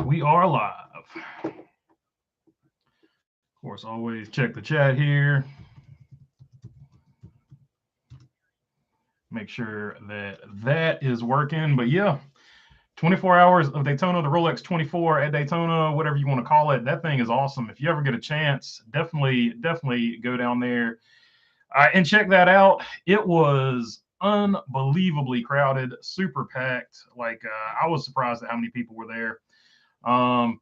We are live. Of course, always check the chat here. Make sure that that is working. But yeah, 24 hours of Daytona, the Rolex 24 at Daytona, whatever you want to call it. That thing is awesome. If you ever get a chance, definitely go down there and check that out. It was unbelievably crowded, super packed. I was surprised at how many people were there. Um,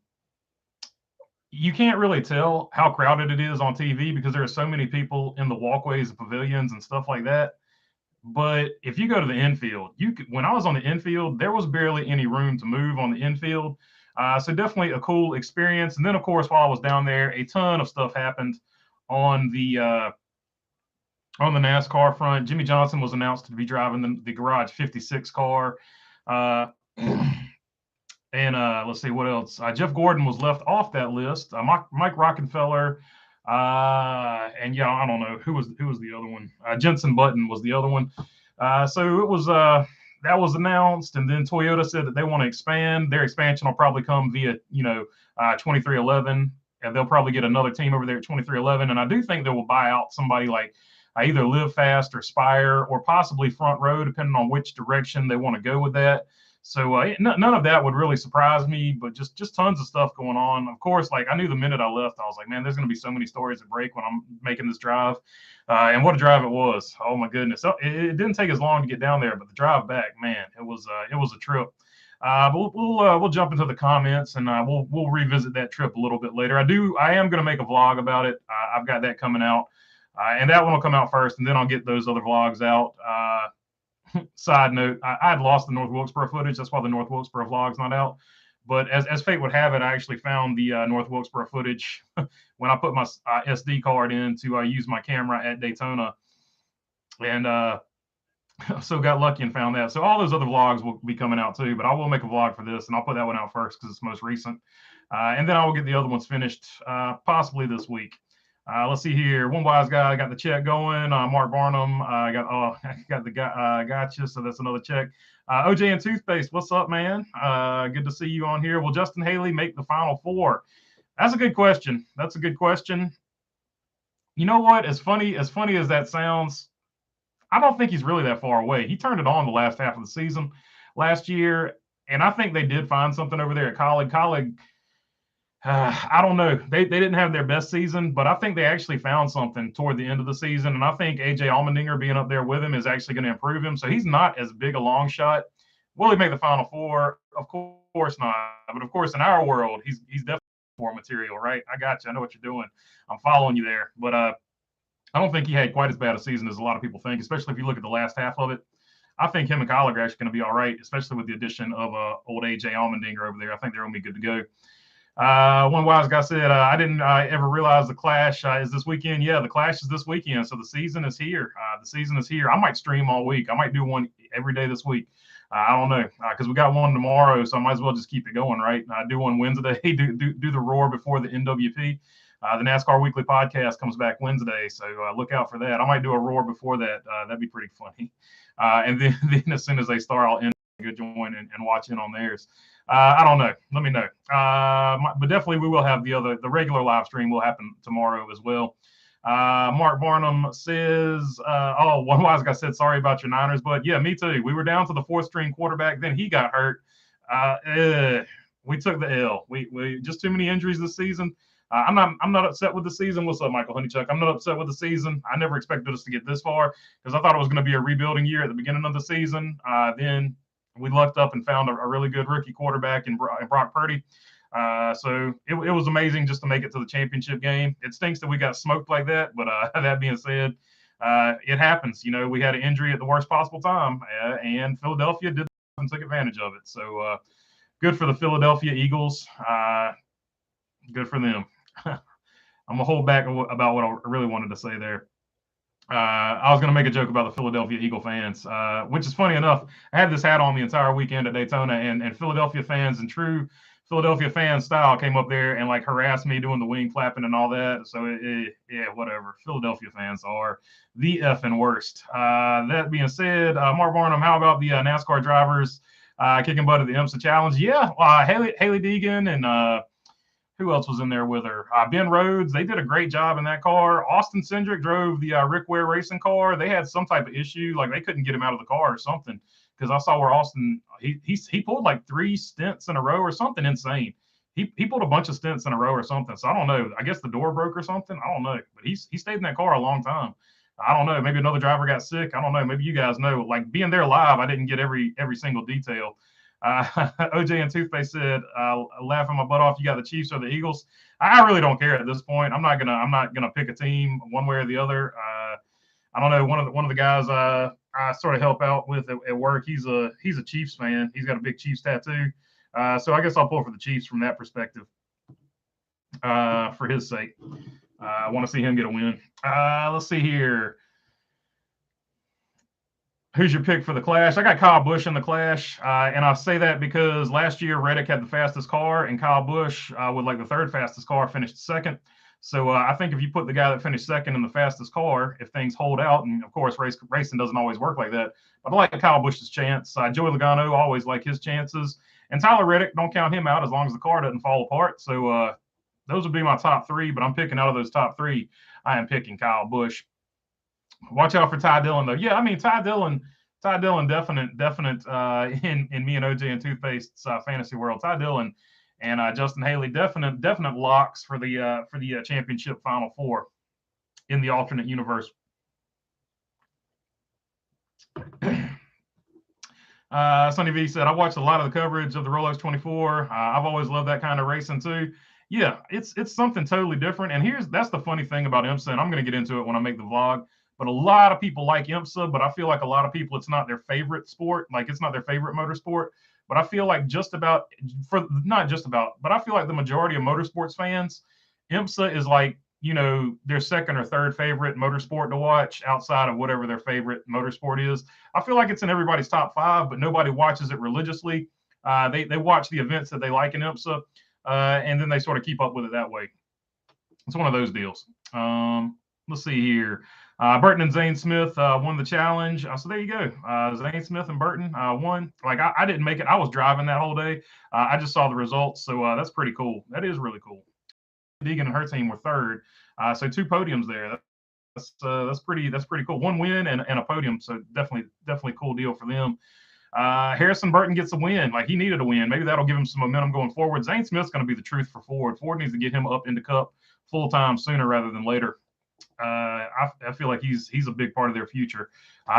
you can't really tell how crowded it is on TV because there are so many people in the walkways and pavilions and stuff like that. But if you go to the infield, when I was on the infield, there was barely any room to move on the infield. So definitely a cool experience. And then, of course, while I was down there, a ton of stuff happened on the NASCAR front. Jimmy Johnson was announced to be driving the Garage 56 car. Uh, And let's see what else. Jeff Gordon was left off that list. Mike Rockefeller, and yeah, I don't know who was the other one. Jenson Button was the other one. So it was that was announced, and then Toyota said that they want to expand. Their expansion will probably come via 2311, and they'll probably get another team over there at 2311. And I do think they will buy out somebody like either Live Fast or Spire or possibly Front Row, depending on which direction they want to go with that. So none of that would really surprise me, but just tons of stuff going on. Of course, like I knew the minute I left, I was like, man, there's going to be so many stories to break when I'm making this drive. And what a drive it was! Oh my goodness, it didn't take as long to get down there, but the drive back, man, it was a trip. But we'll jump into the comments and we'll revisit that trip a little bit later. I am going to make a vlog about it. I've got that coming out, and that one will come out first, and then I'll get those other vlogs out. Side note, I had lost the North Wilkesboro footage. That's why the North Wilkesboro vlog's not out. But as fate would have it, I actually found the North Wilkesboro footage when I put my SD card in to use my camera at Daytona. And so got lucky and found that. So all those other vlogs will be coming out too. But I will make a vlog for this, and I'll put that one out first because it's most recent. And then I will get the other ones finished possibly this week. Let's see here. One wise guy got the check going. Mark Barnum got the guy. Gotcha. So that's another check. OJ and Toothpaste, what's up, man? Good to see you on here. Will Justin Haley make the Final Four? That's a good question. That's a good question. You know what? As funny as that sounds, I don't think he's really that far away. He turned it on the last half of the season last year, and I think they did find something over there at Colleague. I don't know. They didn't have their best season, but I think they actually found something toward the end of the season. And I think AJ Allmendinger being up there with him is actually going to improve him. So he's not as big a long shot. Will he make the Final Four? Of course not. But of course, in our world, he's definitely for material, right? I got you. I know what you're doing. I'm following you there. But I don't think he had quite as bad a season as a lot of people think, especially if you look at the last half of it. I think him and Colleague are actually going to be all right, especially with the addition of old AJ Allmendinger over there. I think they're going to be good to go. One wise guy said, I didn't ever realize the Clash is this weekend. Yeah, the Clash is this weekend. So the season is here. The season is here. I might stream all week. I might do one every day this week. I don't know because we got one tomorrow, so I might as well just keep it going, right? Do one Wednesday. do the Roar before the NWP. The NASCAR Weekly Podcast comes back Wednesday, so look out for that. I might do a Roar before that. That'd be pretty funny. And then as soon as they start, I'll go join and watch in on theirs. I don't know. Let me know. But definitely we will have the regular live stream will happen tomorrow as well. Mark Barnum says, one wise guy said, sorry about your Niners, but yeah, me too. We were down to the fourth string quarterback. Then he got hurt. We took the L. We just too many injuries this season. I'm not upset with the season. What's up, Michael Honeychuck? I'm not upset with the season. I never expected us to get this far because I thought it was going to be a rebuilding year at the beginning of the season. Then we lucked up and found a really good rookie quarterback in Brock Purdy. So it was amazing just to make it to the championship game. It stinks that we got smoked like that, but that being said, it happens. We had an injury at the worst possible time, and Philadelphia did and took advantage of it. So good for the Philadelphia Eagles. Good for them. I'm gonna hold back about what I really wanted to say there. I was going to make a joke about the Philadelphia Eagle fans, which is funny enough. I had this hat on the entire weekend at Daytona, and Philadelphia fans in true Philadelphia fan style came up there and harassed me doing the wing flapping and all that. So yeah, whatever. Philadelphia fans are the effing worst. That being said, Mark Barnum, how about the NASCAR drivers kicking butt at the IMSA Challenge. Yeah, Haley Deegan and who else was in there with her? Ben Rhodes. They did a great job in that car. Austin Cindric drove the Rick Ware racing car. They had some type of issue, like they couldn't get him out of the car or something. Because I saw where Austin he pulled like 3 stints in a row or something insane. He pulled a bunch of stints in a row or something. So I don't know. I guess the door broke or something. I don't know. But he stayed in that car a long time. I don't know. Maybe another driver got sick. I don't know. Maybe you guys know. Like being there live, I didn't get every single detail. OJ and Toothpaste said, laughing my butt off. You got the Chiefs or the Eagles. I really don't care at this point. I'm not gonna pick a team one way or the other. I don't know. One of the guys I sort of help out with at work. He's a Chiefs fan. He's got a big Chiefs tattoo. So I guess I'll pull for the Chiefs from that perspective. For his sake, I want to see him get a win. Let's see here. Who's your pick for the Clash? I got Kyle Busch in the Clash, and I say that because last year Reddick had the fastest car, and Kyle Busch, with like the 3rd fastest car, finished 2nd. So I think if you put the guy that finished 2nd in the fastest car, if things hold out, and of course racing doesn't always work like that, but I like Kyle Busch's chance. Joey Logano, always like his chances, and Tyler Reddick, don't count him out as long as the car doesn't fall apart. So those would be my top 3, but I'm picking out of those top 3. I am picking Kyle Busch. Watch out for Ty Dillon though. Yeah, I mean Ty Dillon, definite in me and OJ and Toothpaste's fantasy world. Ty Dillon and Justin Haley, definite locks for the championship Final Four in the alternate universe. Sonny V said, I watched a lot of the coverage of the Rolex 24. I've always loved that kind of racing too. Yeah, it's something totally different. And that's the funny thing about IMSA, and I'm going to get into it when I make the vlog. But a lot of people like IMSA, but I feel like a lot of people, it's not their favorite sport. Like it's not their favorite motorsport. But I feel like but I feel like the majority of motorsports fans, IMSA is like, their 2nd or 3rd favorite motorsport to watch outside of whatever their favorite motorsport is. I feel like it's in everybody's top 5, but nobody watches it religiously. They watch the events that they like in IMSA, and then they sort of keep up with it that way. It's one of those deals. Let's see here. Burton and Zane Smith won the challenge. So there you go. Zane Smith and Burton won. Like I didn't make it. I was driving that whole day. I just saw the results. So that's pretty cool. That is really cool. Deegan and her team were 3rd. So 2 podiums there. That's pretty cool. 1 win and a podium. So definitely cool deal for them. Harrison Burton gets a win. Like he needed a win. Maybe that'll give him some momentum going forward. Zane Smith's going to be the truth for Ford. Ford needs to get him up into Cup full time sooner rather than later. I feel like he's a big part of their future.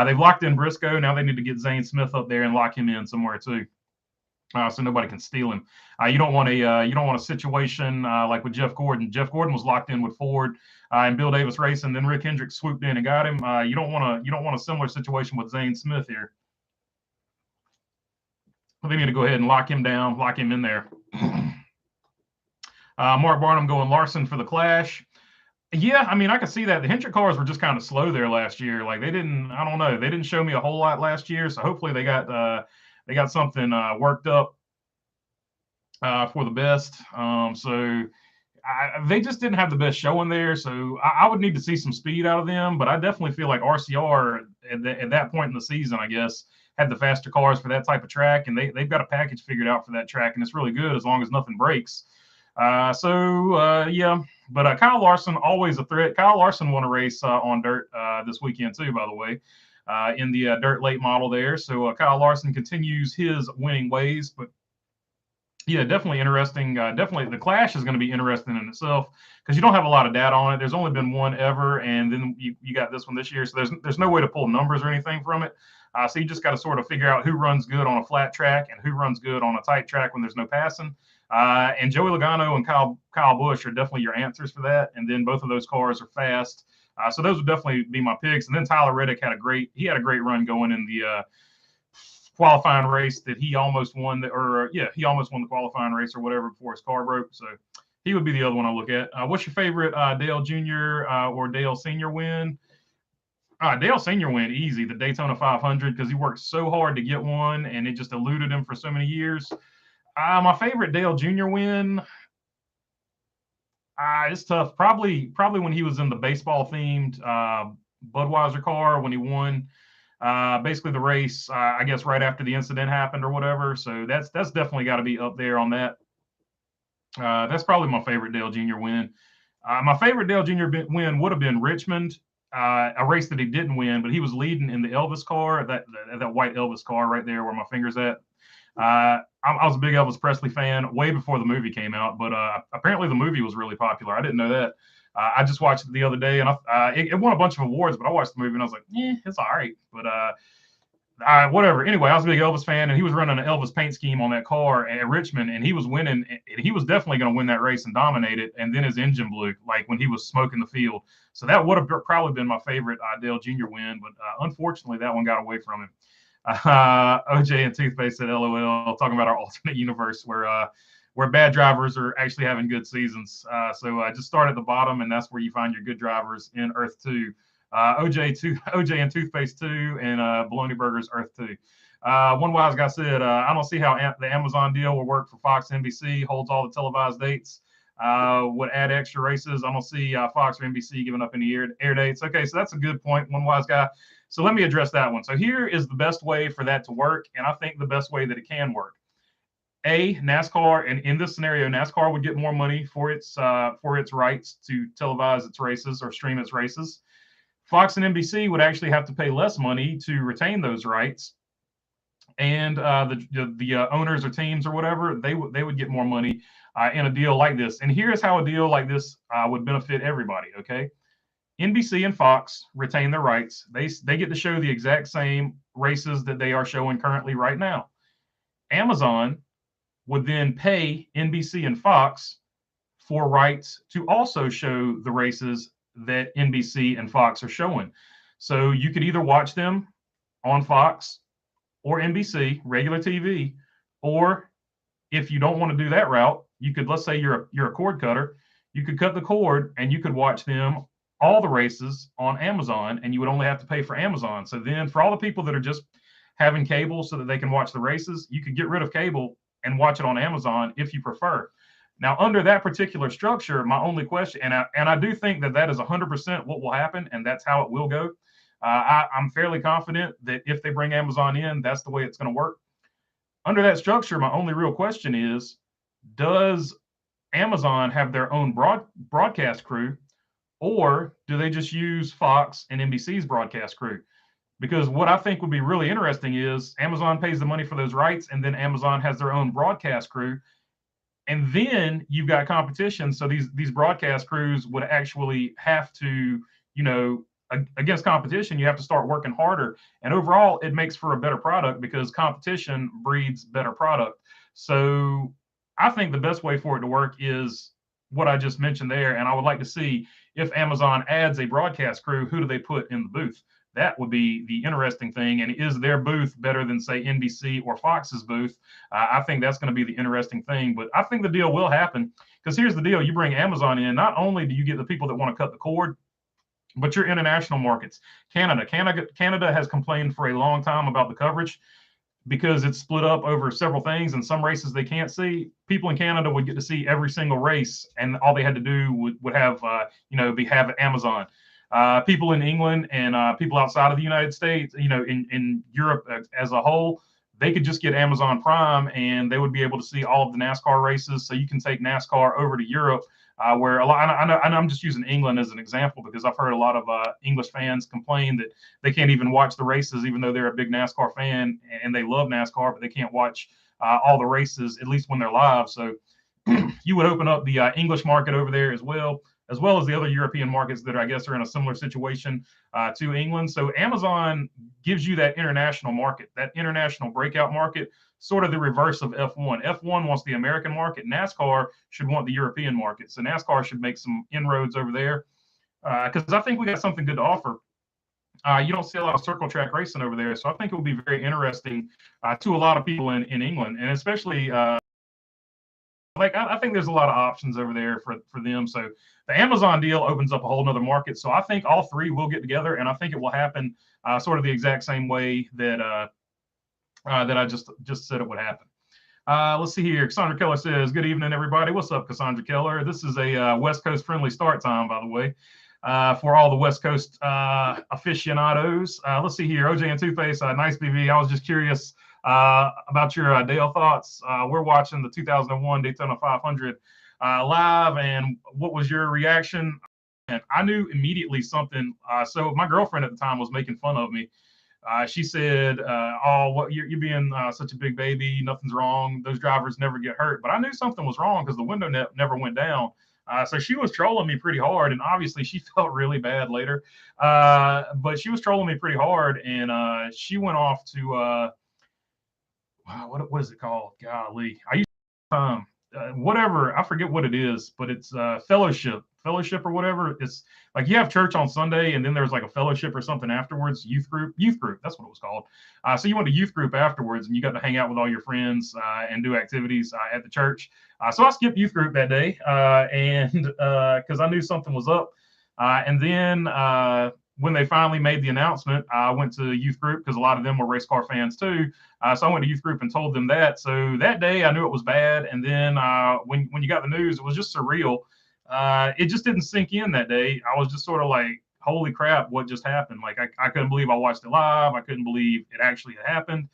They've locked in Briscoe. Now they need to get Zane Smith up there and lock him in somewhere too, so nobody can steal him. You don't want a situation like with Jeff Gordon. Jeff Gordon was locked in with Ford and Bill Davis Racing. Then Rick Hendricks swooped in and got him. You don't want a similar situation with Zane Smith here. They need to go ahead and lock him down, lock him in there. Mark Barnum going Larson for the Clash. Yeah, I mean, I could see that. The Hendrick cars were just kind of slow there last year. Like they didn't show me a whole lot last year. So hopefully they got something worked up for the best. They just didn't have the best showing there. So I would need to see some speed out of them. But I definitely feel like RCR at that point in the season, I guess, had the faster cars for that type of track. And they've got a package figured out for that track. And it's really good as long as nothing breaks. Yeah. But Kyle Larson, always a threat. Kyle Larson won a race on dirt this weekend too, by the way, in the dirt late model there. So Kyle Larson continues his winning ways. But yeah, definitely interesting. Definitely the Clash is going to be interesting in itself because you don't have a lot of data on it. There's only been one ever, and then you got this one this year. So there's no way to pull numbers or anything from it. So you just got to sort of figure out who runs good on a flat track and who runs good on a tight track when there's no passing. And Joey Logano and Kyle Busch are definitely your answers for that. And then both of those cars are fast. So those would definitely be my picks. And then Tyler Reddick had a great run going in the qualifying race that he almost won he almost won the qualifying race or whatever before his car broke. So he would be the other one I look at. What's your favorite Dale Jr. Or Dale Sr. win? Dale Sr. win easy, the Daytona 500, because he worked so hard to get one and it just eluded him for so many years. My favorite Dale Jr. win, it's tough. Probably when he was in the baseball themed Budweiser car when he won basically the race, I guess, right after the incident happened or whatever. So that's definitely got to be up there on that. That's probably my favorite Dale Jr. win. My favorite Dale Jr. win would have been Richmond, a race that he didn't win, but he was leading in the Elvis car, that white Elvis car right there where my finger's at. I was a big Elvis Presley fan way before the movie came out, but apparently the movie was really popular. I didn't know that. I just watched it the other day, and it won a bunch of awards, but I watched the movie and I was like, it's all right. But whatever. Anyway, I was a big Elvis fan, and he was running an Elvis paint scheme on that car at Richmond, and he was winning. And he was definitely going to win that race and dominate it. And then his engine blew, like when he was smoking the field. So that would have probably been my favorite Dale Jr. win, but unfortunately, that one got away from him. OJ and Toothpaste said, "LOL," talking about our alternate universe where bad drivers are actually having good seasons. So just start at the bottom, and that's where you find your good drivers in Earth 2. OJ and Toothpaste 2, and Bologna Burgers Earth 2. One wise guy said, I don't see how the Amazon deal will work for Fox and NBC, holds all the televised dates, would add extra races. I don't see Fox or NBC giving up any air dates. Okay, so that's a good point, one wise guy. So let me address that one. So here is the best way for that to work, and I think the best way that it can work. NASCAR, and in this scenario, NASCAR would get more money for its rights to televise its races or stream its races. Fox and NBC would actually have to pay less money to retain those rights, and the owners or teams or whatever, they would get more money in a deal like this. And here's how a deal like this would benefit everybody. Okay, NBC and Fox retain their rights. They get to show the exact same races that they are showing currently right now. Amazon would then pay NBC and Fox for rights to also show the races that NBC and Fox are showing. So you could either watch them on Fox or NBC, regular TV, or if you don't want to do that route, you could, let's say you're a cord cutter, you could cut the cord and you could watch them, all the races, on Amazon, and you would only have to pay for Amazon. So then for all the people that are just having cable so that they can watch the races, you could get rid of cable and watch it on Amazon if you prefer. Now, under that particular structure, my only question, and I do think that is 100% what will happen, and that's how it will go. I'm fairly confident that if they bring Amazon in, that's the way it's going to work. Under that structure, my only real question is, does Amazon have their own broadcast crew, or do they just use Fox and NBC's broadcast crew? Because what I think would be really interesting is Amazon pays the money for those rights, and then Amazon has their own broadcast crew. And then you've got competition. So these broadcast crews would actually have to, against competition, you have to start working harder. And overall, it makes for a better product because competition breeds better product. So I think the best way for it to work is what I just mentioned there. And I would like to see, if Amazon adds a broadcast crew, who do they put in the booth? That would be the interesting thing. And is their booth better than, say, NBC or Fox's booth? I think that's going to be the interesting thing. But I think the deal will happen, because here's the deal. You bring Amazon in, not only do you get the people that want to cut the cord, but your international markets. Canada has complained for a long time about the coverage because it's split up over several things, and some races they can't see. People in Canada would get to see every single race, and all they had to do would have, have Amazon. People in England and people outside of the United States, in Europe as a whole, they could just get Amazon Prime and they would be able to see all of the NASCAR races. So you can take NASCAR over to Europe, where a lot, I'm just using England as an example because I've heard a lot of English fans complain that they can't even watch the races, even though they're a big NASCAR fan and they love NASCAR, but they can't watch all the races, at least when they're live. So you would open up the English market over there as well as the other European markets that I guess are in a similar situation to England. So Amazon gives you that international market, that international breakout market, sort of the reverse of F1. F1 wants the American market. NASCAR should want the European market. So NASCAR should make some inroads over there because I think we got something good to offer. You don't see a lot of circle track racing over there. So I think it will be very interesting to a lot of people in England, and especially I think there's a lot of options over there for them. So the Amazon deal opens up a whole nother market. So I think all three will get together, and I think it will happen sort of the exact same way that I just said it would happen. Let's see here. Cassandra Keller says, "Good evening, everybody." What's up, Cassandra Keller? This is a West Coast friendly start time, by the way. for all the West Coast aficionados. Let's see here. OJ and Two-Face, nice BV. I was just curious about your Dale thoughts. We're watching the 2001 Daytona 500 live, and what was your reaction? And I knew immediately something. So my girlfriend at the time was making fun of me. She said, "Oh, what you're being such a big baby. Nothing's wrong. Those drivers never get hurt." But I knew something was wrong because the window net never went down. So she was trolling me pretty hard, and obviously she felt really bad later. But she was trolling me pretty hard, and she went off to what is it called? Golly, I used to whatever, I forget what it is, but it's fellowship or whatever. It's like you have church on Sunday and then there's like a fellowship or something afterwards. Youth group, that's what it was called. So you went to youth group afterwards and you got to hang out with all your friends and do activities at the church. So I skipped youth group that day and because I knew something was up. And then when they finally made the announcement, I went to youth group because a lot of them were race car fans too. So I went to youth group and told them that. So that day I knew it was bad. And then when you got the news, it was just surreal. It just didn't sink in that day. I was just sort of like, holy crap, what just happened? Like I couldn't believe I watched it live. I couldn't believe it actually had happened.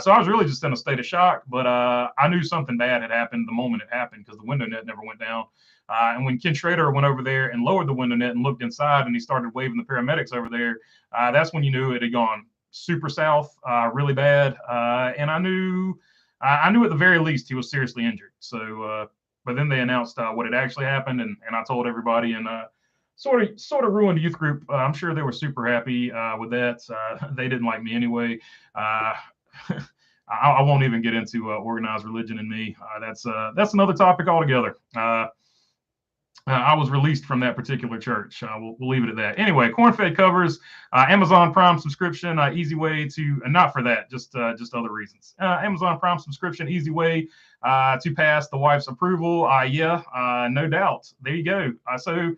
So I was really just in a state of shock, but I knew something bad had happened the moment it happened because the window net never went down. And when Ken Schrader went over there and lowered the window net and looked inside and he started waving the paramedics over there, that's when you knew it had gone super south, really bad. And I knew at the very least he was seriously injured. So, but then they announced what had actually happened, and I told everybody, and sort of ruined youth group. I'm sure they were super happy with that. They didn't like me anyway. I won't even get into organized religion and me. That's another topic altogether. I was released from that particular church. We'll leave it at that. Anyway, Corn-Fed covers, Amazon Prime subscription, easy way to, not for that, just other reasons. Amazon Prime subscription, easy way to pass the wife's approval. Yeah, no doubt. There you go. So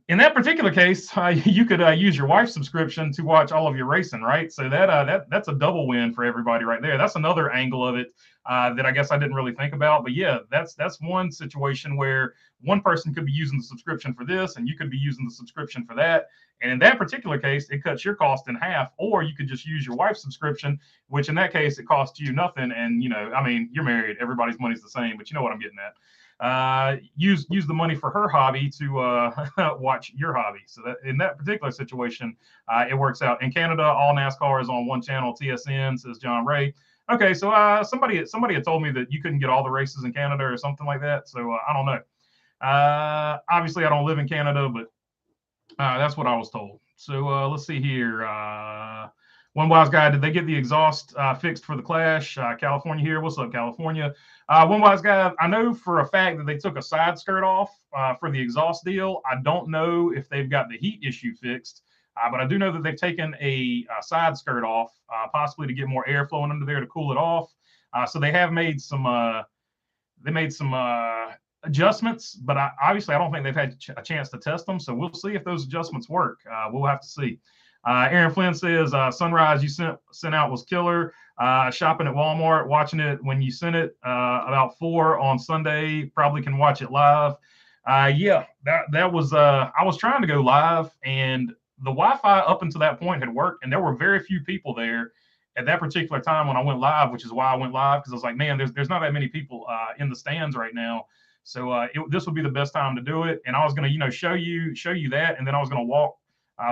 in that particular case, you could use your wife's subscription to watch all of your racing, right? So that's a double win for everybody right there. That's another angle of it that I guess I didn't really think about. But yeah, that's one situation where one person could be using the subscription for this, and you could be using the subscription for that. And in that particular case, it cuts your cost in half. Or you could just use your wife's subscription, which in that case, it costs you nothing. And I mean, you're married, everybody's money's the same, but you know what I'm getting at. Use the money for her hobby to watch your hobby. So that in that particular situation, it works out. In Canada, all NASCAR is on one channel, TSN, says John Ray. Okay, so somebody had told me that you couldn't get all the races in Canada or something like that. So I don't know. Obviously, I don't live in Canada, but that's what I was told. So let's see here. One Wise Guy, did they get the exhaust fixed for the Clash? California here. What's up, California? One Wise Guy, I know for a fact that they took a side skirt off for the exhaust deal. I don't know if they've got the heat issue fixed, but I do know that they've taken a side skirt off, possibly to get more air flowing under there to cool it off. So they have made some adjustments, but obviously I don't think they've had a chance to test them. So we'll see if those adjustments work. We'll have to see. Aaron Flynn says, Sunrise you sent out was killer. Shopping at Walmart, watching it when you sent it about 4 on Sunday. Probably can watch it live. Yeah, that was, I was trying to go live, and the Wi-Fi up until that point had worked, and there were very few people there at that particular time when I went live, which is why I went live, because I was like, man, there's not that many people in the stands right now. So this would be the best time to do it. And I was going to, show you that, and then I was going to walk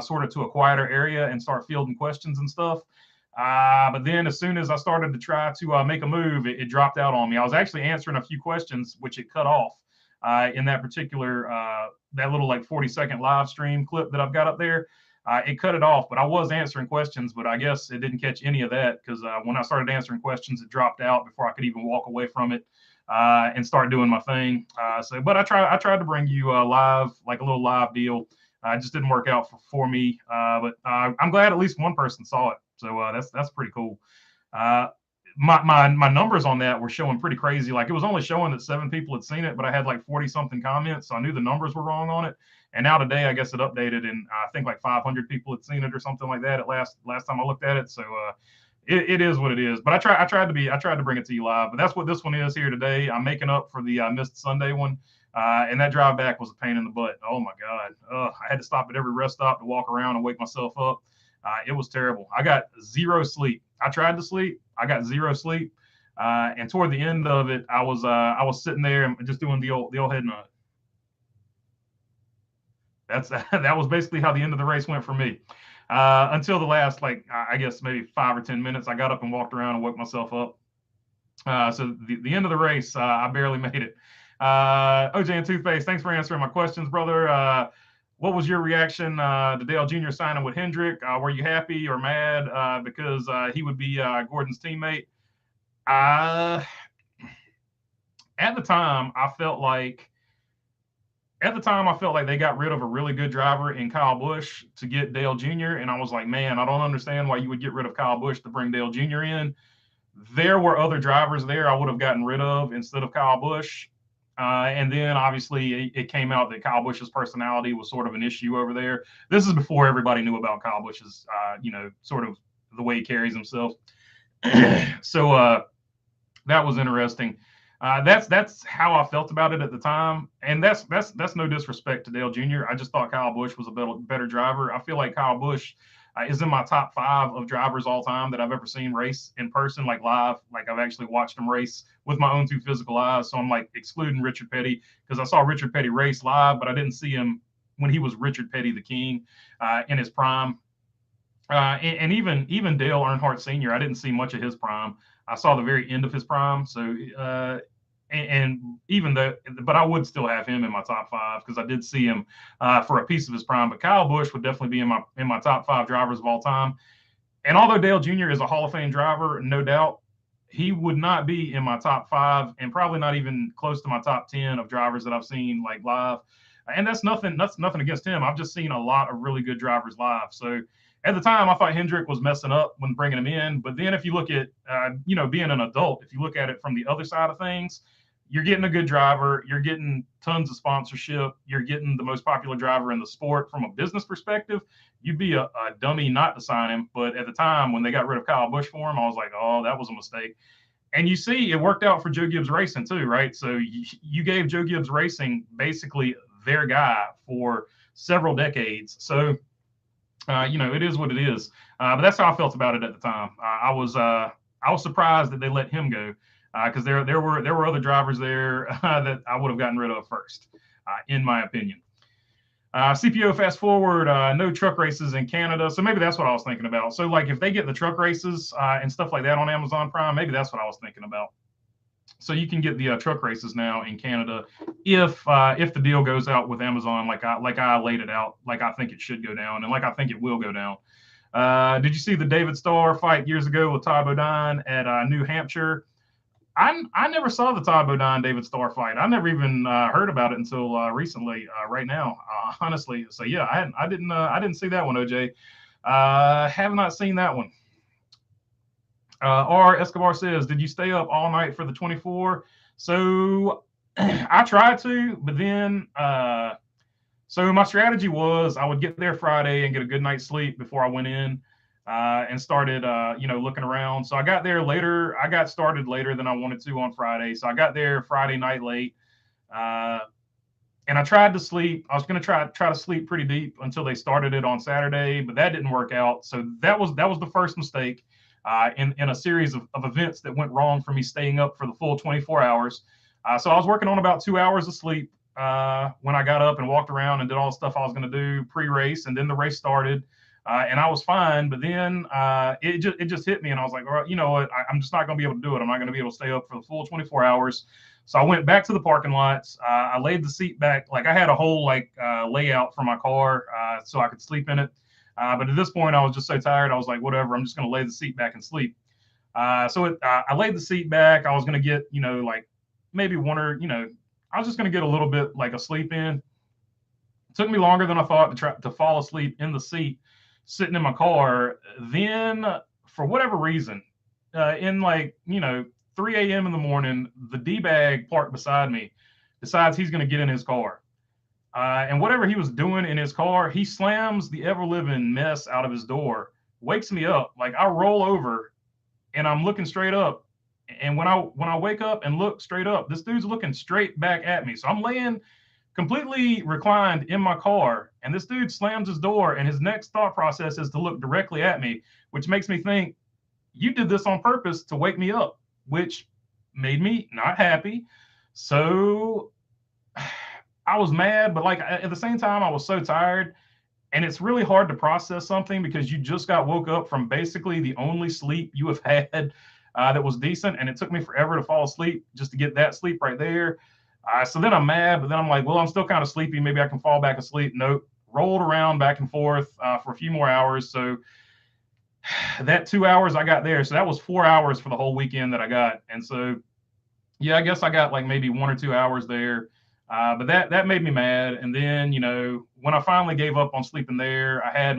sort of to a quieter area and start fielding questions and stuff. But then as soon as I started to try to make a move, it dropped out on me. I was actually answering a few questions, which it cut off in that particular, that little like 40-second live stream clip that I've got up there. It cut it off, but I was answering questions, but I guess it didn't catch any of that because when I started answering questions, it dropped out before I could even walk away from it and start doing my thing. But I tried to bring you live, like a little live deal. It just didn't work out for me, but I'm glad at least one person saw it. So that's pretty cool. My numbers on that were showing pretty crazy. Like it was only showing that 7 people had seen it, but I had like 40 something comments. So I knew the numbers were wrong on it. And now today, I guess it updated, and I think like 500 people had seen it or something like that at last time I looked at it. So It is what it is. But I tried to bring it to you live. But that's what this one is here today. I'm making up for the missed Sunday one. And that drive back was a pain in the butt. Oh my God. I had to stop at every rest stop to walk around and wake myself up. It was terrible. I got zero sleep. I tried to sleep. I got zero sleep. And toward the end of it, I was sitting there and just doing the old head nod. That was basically how the end of the race went for me. Until the last, like, I guess maybe 5 or 10 minutes, I got up and walked around and woke myself up. So the end of the race, I barely made it. OJ and Toothpaste, thanks for answering my questions, brother. What was your reaction to Dale Jr. signing with Hendrick? Were you happy or mad because he would be Gordon's teammate? At the time, I felt like they got rid of a really good driver in Kyle Busch to get Dale Jr. And I was like, man, I don't understand why you would get rid of Kyle Busch to bring Dale Jr. in. There were other drivers there I would have gotten rid of instead of Kyle Busch. And then obviously it came out that Kyle Busch's personality was sort of an issue over there. This is before everybody knew about Kyle Busch's, sort of the way he carries himself. So that was interesting. That's how I felt about it at the time, and that's no disrespect to Dale Jr. I just thought Kyle Busch was a better driver. I feel like Kyle Busch is in my top 5 of drivers all time that I've ever seen race in person, like live. Like I've actually watched him race with my own 2 physical eyes. So I'm like excluding Richard Petty because I saw Richard Petty race live, but I didn't see him when he was Richard Petty the King in his prime. And even Dale Earnhardt Sr., I didn't see much of his prime. I saw the very end of his prime. So, and even though, but I would still have him in my top 5 because I did see him for a piece of his prime. But Kyle Busch would definitely be in my top 5 drivers of all time. And although Dale Jr. is a Hall of Fame driver, no doubt, he would not be in my top 5 and probably not even close to my top 10 of drivers that I've seen like live. And that's nothing against him. I've just seen a lot of really good drivers live. So at the time, I thought Hendrick was messing up when bringing him in. But then if you look at, being an adult, if you look at it from the other side of things, you're getting a good driver. You're getting tons of sponsorship. You're getting the most popular driver in the sport. From a business perspective, you'd be a dummy not to sign him. But at the time, when they got rid of Kyle Busch for him, I was like, oh, that was a mistake. And you see, it worked out for Joe Gibbs Racing too, right? So you gave Joe Gibbs Racing basically their guy for several decades. So, it is what it is. But that's how I felt about it at the time. I was surprised that they let him go because there were other drivers there that I would have gotten rid of first, in my opinion. CPO fast forward, no truck races in Canada. So maybe that's what I was thinking about. So like if they get the truck races and stuff like that on Amazon Prime, maybe that's what I was thinking about. So you can get the truck races now in Canada if the deal goes out with Amazon like I laid it out, like I think it should go down, and like I think it will go down. Did you see the David Starr fight years ago with Ty Bodine at New Hampshire? I never saw the Ty Bodine David Starr fight. I never even heard about it until recently, right now, honestly. So yeah, I didn't see that one, OJ. Have not seen that one. R. Escobar says, did you stay up all night for the 24? So I tried to, but then, so my strategy was I would get there Friday and get a good night's sleep before I went in and started, looking around. So I got there later. I got started later than I wanted to on Friday. So I got there Friday night late. And I tried to sleep. I was going to try to sleep pretty deep until they started it on Saturday, but that didn't work out. So that was the first mistake in a series of events that went wrong for me staying up for the full 24 hours. So I was working on about 2 hours of sleep when I got up and walked around and did all the stuff I was going to do pre-race, and then the race started, and I was fine. But then it just hit me, and I was like, well, you know what? I'm just not going to be able to do it. I'm not going to be able to stay up for the full 24 hours. So I went back to the parking lots. I laid the seat back. Like I had a whole layout for my car so I could sleep in it. But at this point, I was just so tired. I was like, whatever, I'm just going to lay the seat back and sleep. So I laid the seat back. I was going to get, maybe one or, I was just going to get a little bit like a sleep in. It took me longer than I thought to fall asleep in the seat, sitting in my car. Then, for whatever reason, in 3 a.m. in the morning, the D-bag parked beside me decides he's going to get in his car. And whatever he was doing in his car, he slams the ever-living mess out of his door, wakes me up. Like I roll over and I'm looking straight up. And when I wake up and look straight up, this dude's looking straight back at me. So I'm laying completely reclined in my car, and this dude slams his door, and his next thought process is to look directly at me, which makes me think you did this on purpose to wake me up, which made me not happy. So I was mad, but like at the same time, I was so tired. And it's really hard to process something because you just got woke up from basically the only sleep you have had that was decent. And it took me forever to fall asleep just to get that sleep right there. So then I'm mad, but then I'm like, well, I'm still kind of sleepy. Maybe I can fall back asleep. Nope. Rolled around back and forth for a few more hours. So that 2 hours I got there. So that was 4 hours for the whole weekend that I got. And so, yeah, I guess I got like maybe 1 or 2 hours there. But that made me mad. And then, when I finally gave up on sleeping there, I had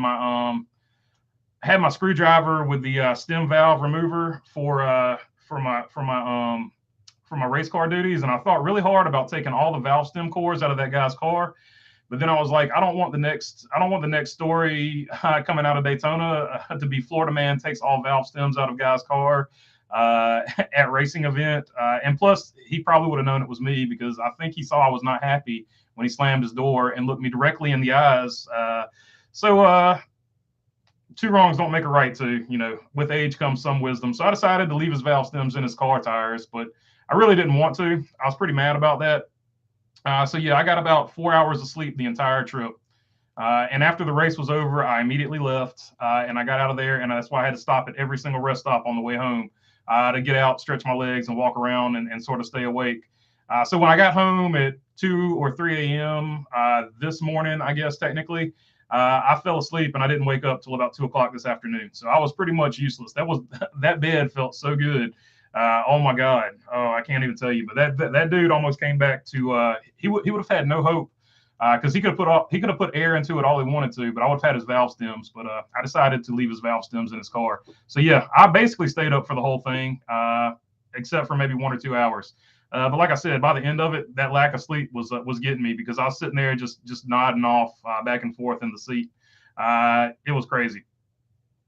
my screwdriver with the stem valve remover for my race car duties, and I thought really hard about taking all the valve stem cores out of that guy's car. But then I was like, I don't want the next story coming out of Daytona to be Florida man takes all valve stems out of guy's car at racing event. And plus, he probably would have known it was me because I think he saw I was not happy when he slammed his door and looked me directly in the eyes. So two wrongs don't make a right to, with age comes some wisdom. So I decided to leave his valve stems in his car tires, but I really didn't want to. I was pretty mad about that. So yeah, I got about 4 hours of sleep the entire trip. And after the race was over, I immediately left and I got out of there. And that's why I had to stop at every single rest stop on the way home to get out, stretch my legs, and walk around and sort of stay awake. So when I got home at 2 or 3 a.m. This morning, I guess technically, I fell asleep and I didn't wake up till about 2 o'clock this afternoon. So I was pretty much useless. That bed felt so good. Oh my God. Oh, I can't even tell you. But that dude almost came back to. He would have had no hope because he could have put air into it all he wanted to. But I would have had his valve stems. But I decided to leave his valve stems in his car. So yeah, I basically stayed up for the whole thing, except for maybe 1 or 2 hours. But like I said, by the end of it, that lack of sleep was getting me because I was sitting there just nodding off back and forth in the seat. It was crazy.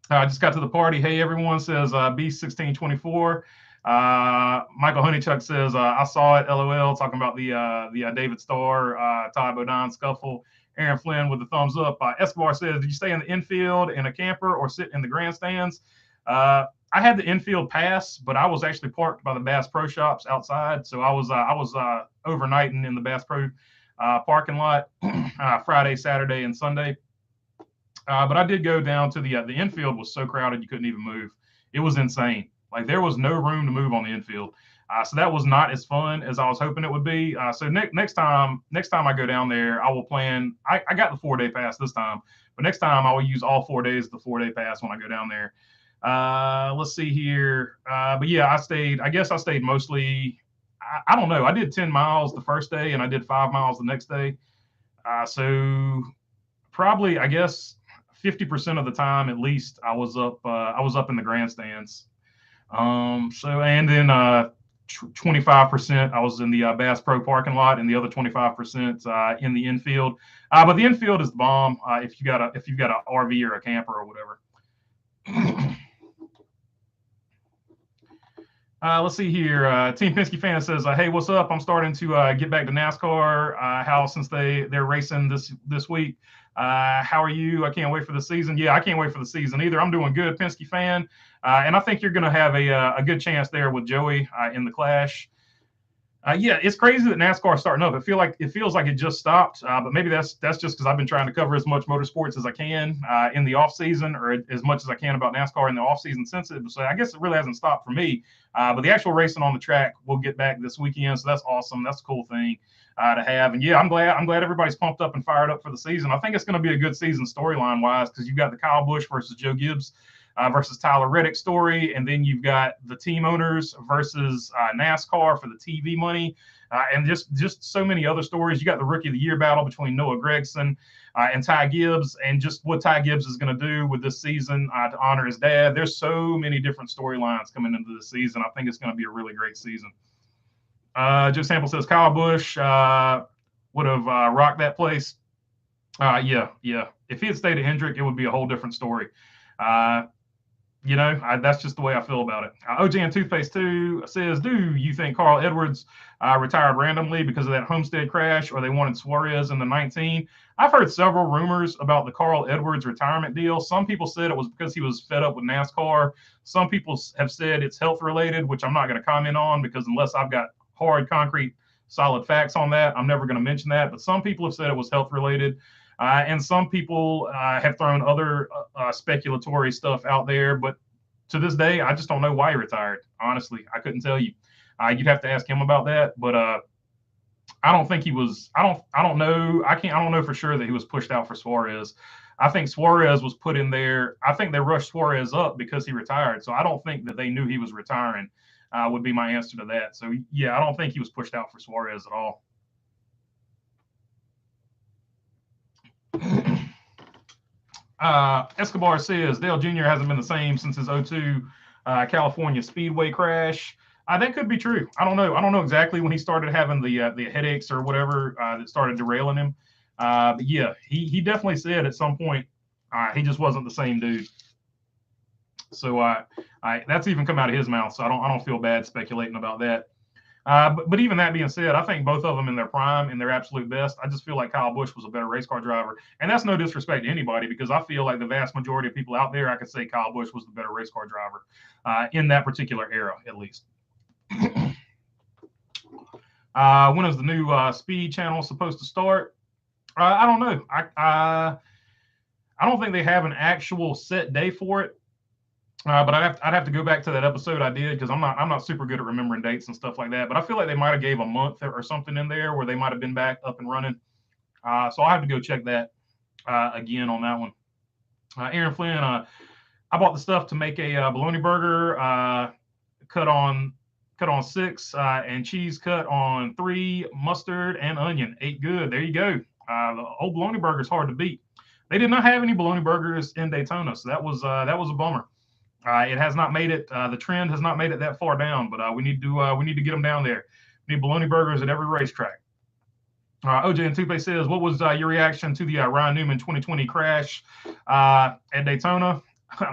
I just got to the party. Hey, everyone, says B1624. Michael Honeychuck says, I saw it, LOL, talking about the David Starr, Ty Bodine scuffle. Aaron Flynn with the thumbs up. Escobar says, did you stay in the infield in a camper or sit in the grandstands? I had the infield pass, but I was actually parked by the Bass Pro Shops outside. So I was overnighting in the Bass Pro parking lot Friday, Saturday, and Sunday. But I did go down to the infield was so crowded you couldn't even move. It was insane. Like there was no room to move on the infield. So that was not as fun as I was hoping it would be. So next time I go down there, I will plan. I got the 4-day pass this time, but next time I will use all 4 days of the 4-day pass when I go down there. Let's see here. But yeah, I guess I stayed mostly. I don't know. I did 10 miles the first day and I did 5 miles the next day. So probably, I guess 50% of the time, at least, I was up in the grandstands. So, and then 25% I was in the Bass Pro parking lot, and the other 25% in the infield. But the infield is the bomb if you've got an RV or a camper or whatever. Let's see here. Team Penske fan says, "Hey, what's up? I'm starting to get back to NASCAR. How since they're racing this week? How are you? I can't wait for the season. Yeah, I can't wait for the season either. I'm doing good, Penske fan, and I think you're going to have a good chance there with Joey in the Clash. Yeah, it's crazy that NASCAR is starting up. It feels like it just stopped, but maybe that's just because I've been trying to cover as much motorsports as I can in the off season, or as much as I can about NASCAR in the off season since it. So I guess it really hasn't stopped for me. But the actual racing on the track will get back this weekend, so that's awesome. That's a cool thing to have. And yeah, I'm glad everybody's pumped up and fired up for the season. I think it's going to be a good season storyline wise because you've got the Kyle Busch versus Joe Gibbs versus Tyler Reddick story, and then you've got the team owners versus NASCAR for the TV money, and just so many other stories. You got the Rookie of the Year battle between Noah Gragson and Ty Gibbs, and just what Ty Gibbs is going to do with this season to honor his dad. There's so many different storylines coming into the season. I think it's going to be a really great season. Joe Sample says Kyle Busch would have rocked that place. Yeah. If he had stayed at Hendrick, it would be a whole different story. That's just the way I feel about it. OJ and Toothpaste 2 says, do you think Carl Edwards retired randomly because of that Homestead crash, or they wanted Suarez in the 19? I've heard several rumors about the Carl Edwards retirement deal. Some people said it was because he was fed up with NASCAR. Some people have said it's health related, which I'm not going to comment on, because unless I've got hard, concrete, solid facts on that, I'm never going to mention that. But some people have said it was health related. And some people have thrown other speculatory stuff out there. But to this day, I just don't know why he retired. Honestly, I couldn't tell you. You'd have to ask him about that. But I don't think he was. I don't know. I don't know for sure that he was pushed out for Suarez. I think Suarez was put in there. I think they rushed Suarez up because he retired. So I don't think that they knew he was retiring. Would be my answer to that. So yeah, I don't think he was pushed out for Suarez at all. Escobar says Dale Jr. hasn't been the same since his 02 California Speedway crash. That could be true. I don't know. I don't know exactly when he started having the headaches or whatever that started derailing him. But yeah, he definitely said at some point he just wasn't the same dude. So that's even come out of his mouth. So I don't feel bad speculating about that. But even that being said, I think both of them in their prime, in their absolute best. I just feel like Kyle Busch was a better race car driver. And that's no disrespect to anybody, because I feel like the vast majority of people out there, I could say Kyle Busch was the better race car driver in that particular era, at least. When is the new Speed channel supposed to start? I don't know. I don't think they have an actual set day for it. But I'd have to go back to that episode I did, because I'm not super good at remembering dates and stuff like that. But I feel like they might have gave a month or something in there where they might have been back up and running. So I'll have to go check that again on that one. Aaron Flynn, I bought the stuff to make a bologna burger, cut on 6, and cheese cut on 3, mustard and onion. Ate good. There you go. The old bologna burger is hard to beat. They did not have any bologna burgers in Daytona, so that was a bummer. It has not made it. The trend has not made it that far down, but we need to get them down there. We need bologna burgers at every racetrack. OJ and Tupe says, what was your reaction to the Ryan Newman 2020 crash at Daytona?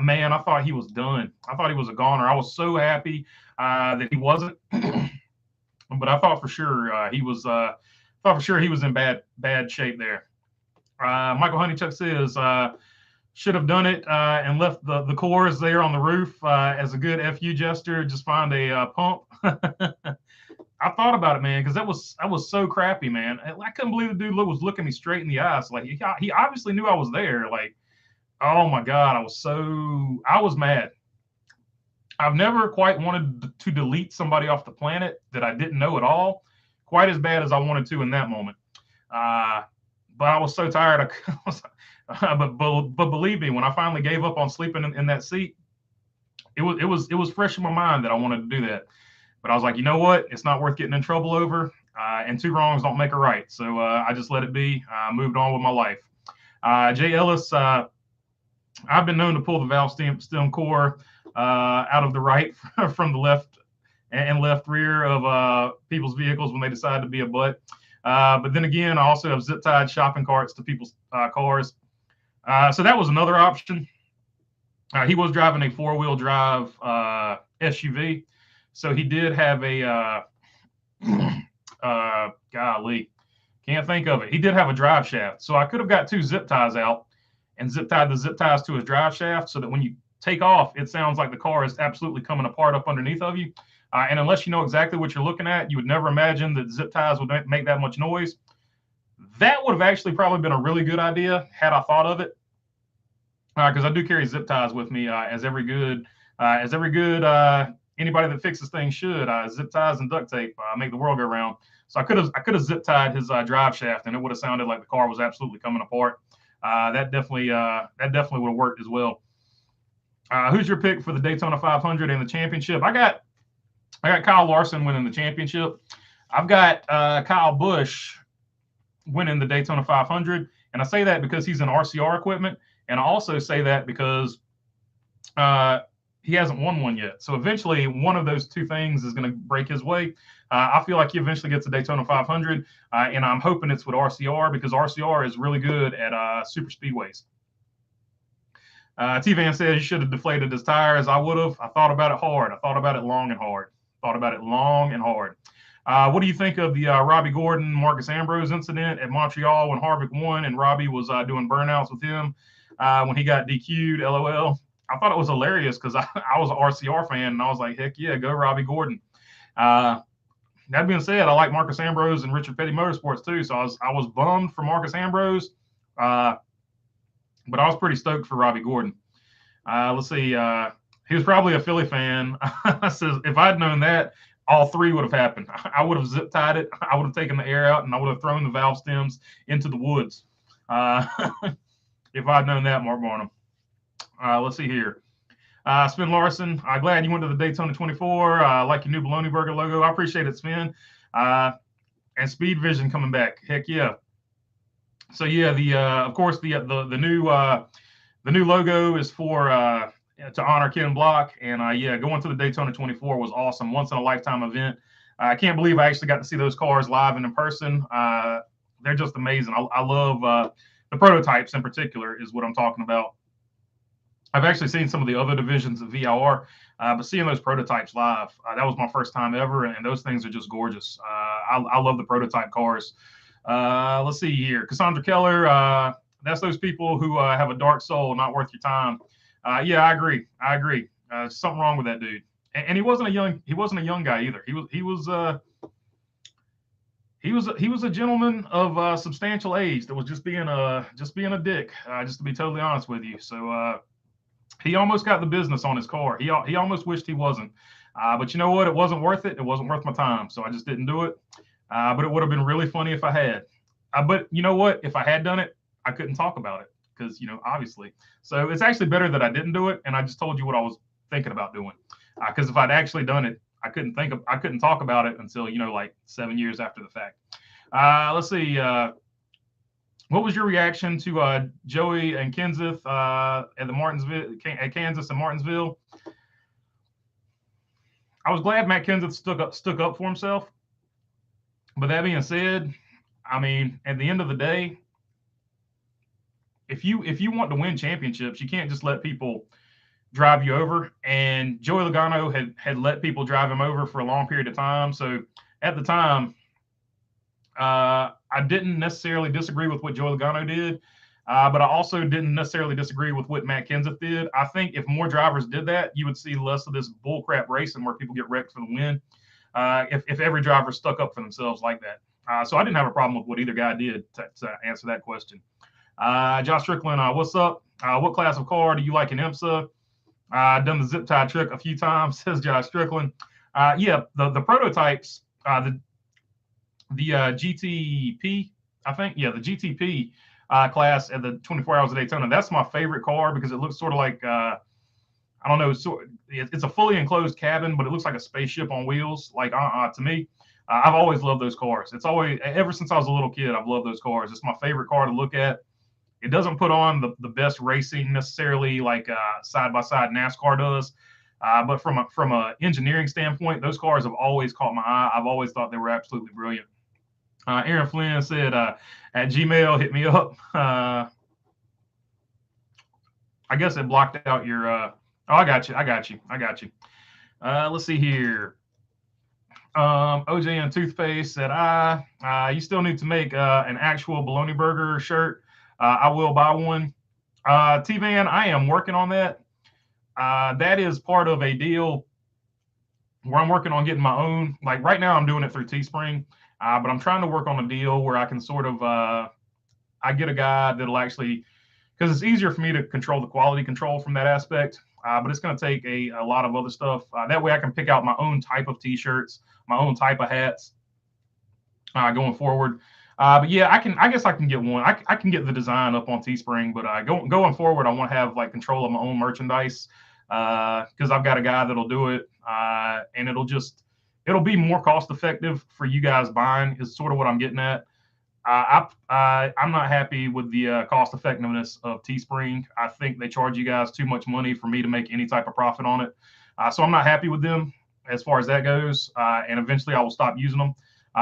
Man, I thought he was done. I thought he was a goner. I was so happy that he wasn't, but I thought for sure he was. Thought for sure he was in bad shape there. Michael Honeychuck says, should have done it and left the cores there on the roof as a good FU gesture. Just find a pump. I thought about it, man, because that was so crappy, man. I couldn't believe the dude was looking me straight in the eyes. Like he obviously knew I was there. Like, oh my God, I was mad. I've never quite wanted to delete somebody off the planet that I didn't know at all, quite as bad as I wanted to in that moment. But I was so tired. But believe me, when I finally gave up on sleeping in that seat, it was fresh in my mind that I wanted to do that. But I was like, you know what? It's not worth getting in trouble over. And 2 wrongs don't make a right. So I just let it be. Moved on with my life. Jay Ellis, I've been known to pull the valve stem core out of the right from the left and left rear of people's vehicles when they decide to be a butt. But then again, I also have zip tied shopping carts to people's cars. So that was another option. He was driving a 4-wheel drive SUV. So he did have a, golly, can't think of it. He did have a drive shaft. So I could have got 2 zip ties out and zip tied the zip ties to his drive shaft so that when you take off, it sounds like the car is absolutely coming apart up underneath of you. And unless you know exactly what you're looking at, you would never imagine that zip ties would make that much noise. That would have actually probably been a really good idea had I thought of it. Because I do carry zip ties with me, as every good anybody that fixes things should. Zip ties and duct tape make the world go round. So I could have zip tied his drive shaft, and it would have sounded like the car was absolutely coming apart. That definitely would have worked as well. Who's your pick for the Daytona 500 and the championship? I got Kyle Larson winning the championship. I've got Kyle Busch winning the Daytona 500, and I say that because he's in RCR equipment. And I also say that because he hasn't won one yet. So eventually one of those 2 things is going to break his way. I feel like he eventually gets a Daytona 500, and I'm hoping it's with RCR because RCR is really good at super speedways. T-Van says you should have deflated his tires. I would have. I thought about it hard. I thought about it long and hard. Thought about it long and hard. What do you think of the Robbie Gordon, Marcus Ambrose incident at Montreal when Harvick won and Robbie was doing burnouts with him when he got DQ'd? LOL. I thought it was hilarious because I was an RCR fan and I was like, heck yeah, go Robbie Gordon. That being said, I like Marcus Ambrose and Richard Petty Motorsports too, so I was bummed for Marcus Ambrose, but I was pretty stoked for Robbie Gordon. Let's see. He was probably a Philly fan. Says if I'd known that, all three would have happened. I would have zip tied it. I would have taken the air out, and I would have thrown the valve stems into the woods. If I'd known that, Mark Barnum. Let's see here. Sven Larson, glad you went to the Daytona 24. Like your new Bologna Burger logo. I appreciate it, Sven. And Speed Vision coming back. Heck yeah. So yeah, of course the new logo is for to honor Ken Block, and yeah, going to the Daytona 24 was awesome, once in a lifetime event. I can't believe I actually got to see those cars live and in person. They're just amazing. I love the prototypes in particular is what I'm talking about. I've actually seen some of the other divisions of VIR, but seeing those prototypes live, that was my first time ever, and those things are just gorgeous. I love the prototype cars. Let's see here. Cassandra Keller, that's those people who have a dark soul, not worth your time. Yeah, I agree. Something wrong with that dude. And he wasn't a young guy either. He was a gentleman of substantial age that was just being a dick, just to be totally honest with you. So he almost got the business on his car. He almost wished he wasn't. But you know what? It wasn't worth it. It wasn't worth my time. So I just didn't do it. But it would have been really funny if I had. But you know what? If I had done it, I couldn't talk about it because, obviously. So it's actually better that I didn't do it. And I just told you what I was thinking about doing. Because if I'd actually done it, I couldn't talk about it until, like 7 years after the fact. Let's see. What was your reaction to Joey and Kenseth at Kansas and Martinsville? I was glad Matt Kenseth stuck up for himself. But that being said, I mean, at the end of the day, if you want to win championships, you can't just let people drive you over. And Joey Logano had let people drive him over for a long period of time. So at the time, I didn't necessarily disagree with what Joey Logano did, but I also didn't necessarily disagree with what Matt Kenseth did. I think if more drivers did that, you would see less of this bullcrap racing where people get wrecked for the win. If every driver stuck up for themselves like that. So I didn't have a problem with what either guy did to answer that question. Josh Strickland, what's up? What class of car do you like in IMSA? I've done the zip tie trick a few times, says Josh Strickland. Yeah, the prototypes, the GTP, I think. Yeah, the GTP class at the 24 Hours of Daytona. That's my favorite car because it looks sort of like, I don't know, it's a fully enclosed cabin, but it looks like a spaceship on wheels. Like, to me, I've always loved those cars. It's always, ever since I was a little kid, I've loved those cars. It's my favorite car to look at. It doesn't put on the best racing necessarily like side-by-side NASCAR does. But from a engineering standpoint, those cars have always caught my eye. I've always thought they were absolutely brilliant. Aaron Flynn said, at Gmail, hit me up. I guess it blocked out your, I got you. Let's see here. OJ and Toothpaste said, you still need to make an actual bologna burger shirt. I will buy one. T-Van, I am working on that. That is part of a deal where I'm working on getting my own. Like right now, I'm doing it through Teespring, but I'm trying to work on a deal where I can sort of, I get a guy that'll actually, because it's easier for me to control the quality control from that aspect, but it's going to take a lot of other stuff. That way I can pick out my own type of T-shirts, my own type of hats going forward. But yeah, I guess I can get one. I can get the design up on Teespring, but going forward, I want to have like control of my own merchandise because I've got a guy that'll do it, and it'll be more cost effective for you guys buying is sort of what I'm getting at. I'm not happy with the cost effectiveness of Teespring. I think they charge you guys too much money for me to make any type of profit on it. So I'm not happy with them as far as that goes, and eventually I will stop using them.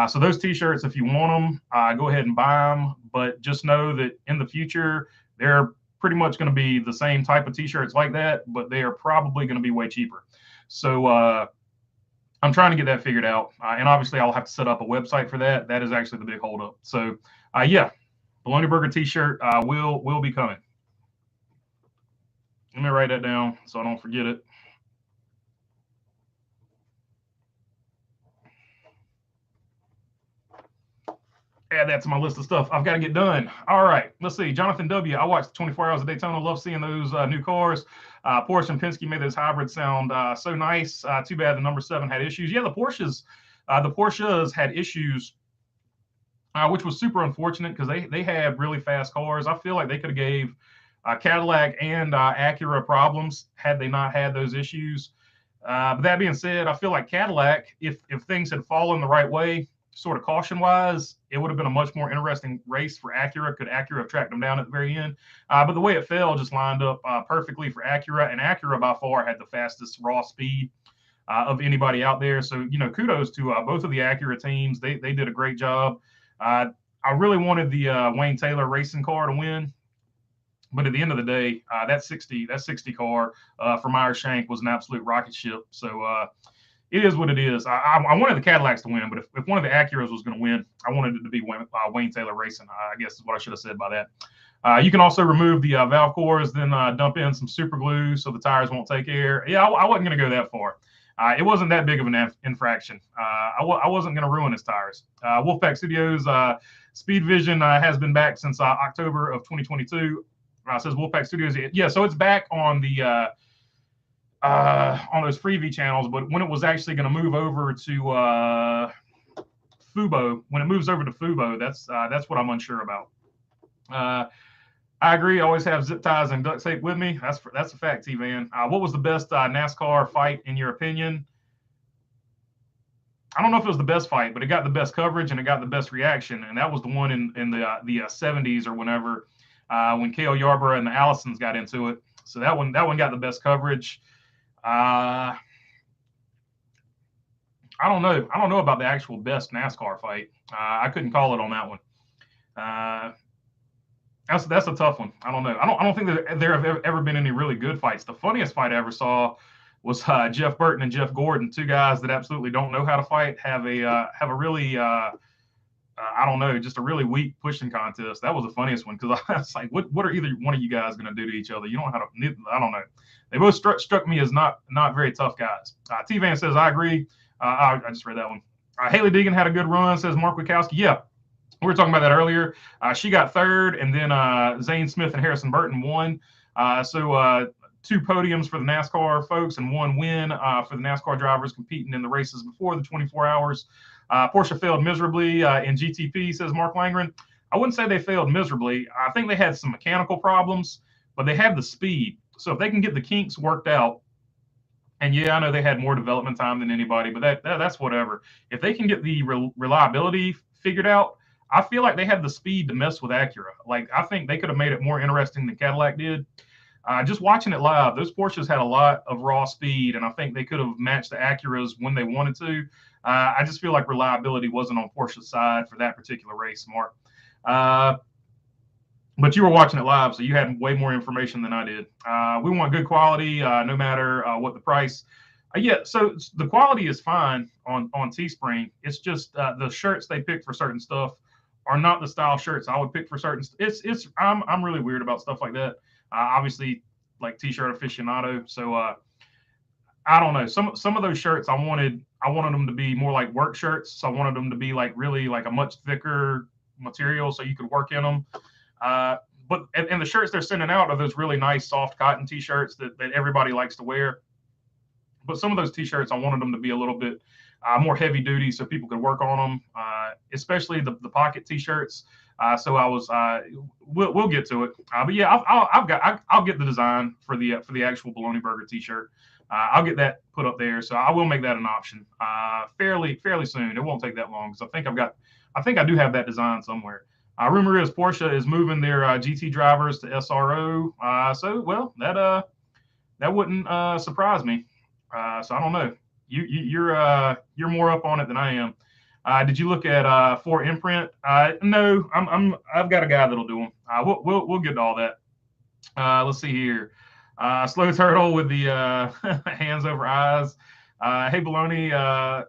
So those T-shirts, if you want them, go ahead and buy them. But just know that in the future, they're pretty much going to be the same type of t-shirts like that, but they are probably going to be way cheaper. So I'm trying to get that figured out, and obviously I'll have to set up a website for that. That is actually the big holdup. So yeah, Bologna Burger t-shirt will be coming. Let me write that down so I don't forget it. Add that to my list of stuff I've got to get done. All right, let's see. Jonathan W. I watched 24 Hours of Daytona. Love seeing those new cars. Porsche and Penske made those hybrids sound so nice. Too bad the number 7 had issues. Yeah, the Porsches had issues, which was super unfortunate because they had really fast cars. I feel like they could have gave Cadillac and Acura problems had they not had those issues. But that being said, I feel like Cadillac, if things had fallen the right way, sort of caution-wise, it would have been a much more interesting race for Acura. Could Acura have tracked them down at the very end? But the way it fell just lined up perfectly for Acura, and Acura by far had the fastest raw speed of anybody out there. So, kudos to both of the Acura teams. They did a great job. I really wanted the Wayne Taylor racing car to win, but at the end of the day, that 60 car for Meyer-Shank was an absolute rocket ship. So it is what it is. I wanted the Cadillacs to win, but if one of the Acuras was going to win, I wanted it to be Wayne Taylor Racing. I guess is what I should have said by that. You can also remove the valve cores, then dump in some super glue so the tires won't take air. Yeah, I wasn't going to go that far. It wasn't that big of an infraction. I wasn't going to ruin his tires. Wolfpack Studios Speed Vision has been back since October of 2022. Says Wolfpack Studios. Yeah, so it's back on the on those freebie channels, but when it was actually going to move over to Fubo, when it moves over to Fubo, that's what I'm unsure about. I agree. I always have zip ties and duct tape with me. That's a fact, T-Van. What was the best NASCAR fight in your opinion? I don't know if it was the best fight, but it got the best coverage and it got the best reaction, and that was the one in the 70s or whenever when Cale Yarborough and the Allisons got into it. So that one got the best coverage. I don't know. I don't know about the actual best NASCAR fight. I couldn't call it on that one. That's a tough one. I don't know. I don't think there have ever been any really good fights. The funniest fight I ever saw was Jeff Burton and Jeff Gordon, two guys that absolutely don't know how to fight, have a really I don't know, just a really weak pushing contest. That was the funniest one because I was like, what are either one of you guys going to do to each other? You don't know how to. I don't know. They both struck me as not very tough guys. T-Van says, I agree. I just read that one. Haley Deegan had a good run, says Mark Wachowski. Yeah, we were talking about that earlier. She got third, and then Zane Smith and Harrison Burton won. So 2 podiums for the NASCAR folks and 1 win for the NASCAR drivers competing in the races before the 24 hours. Porsche failed miserably in GTP, says Mark Langren. I wouldn't say they failed miserably. I think they had some mechanical problems, but they have the speed. So if they can get the kinks worked out, and yeah, I know they had more development time than anybody, but that's whatever. If they can get the reliability figured out, I feel like they have the speed to mess with Acura. Like, I think they could have made it more interesting than Cadillac did. Just watching it live, those Porsches had a lot of raw speed, and I think they could have matched the Acuras when they wanted to. I just feel like reliability wasn't on Porsche's side for that particular race, Mark. But you were watching it live, so you had way more information than I did. We want good quality, no matter what the price. Yeah, so the quality is fine on Teespring. It's just the shirts they pick for certain stuff are not the style shirts I would pick for certain. I'm really weird about stuff like that. Obviously, like T-shirt aficionado. So I don't know. Some of those shirts I wanted them to be more like work shirts. So I wanted them to be like really like a much thicker material so you could work in them. But the shirts they're sending out are those really nice soft cotton T-shirts that everybody likes to wear. But some of those T-shirts, I wanted them to be a little bit more heavy duty so people could work on them, especially the pocket T-shirts. So I was, we'll get to it. But yeah, I'll get the design for the actual Bologna Burger T-shirt. I'll get that put up there. So I will make that an option fairly soon. It won't take that long because I think I do have that design somewhere. Rumor is Porsche is moving their GT drivers to SRO. So well, that wouldn't surprise me. So I don't know. You're more up on it than I am. Did you look at 4 Imprint? No, I've got a guy that'll do them. We'll get to all that. Let's see here. Slow Turtle with the hands over eyes. Hey, Baloney,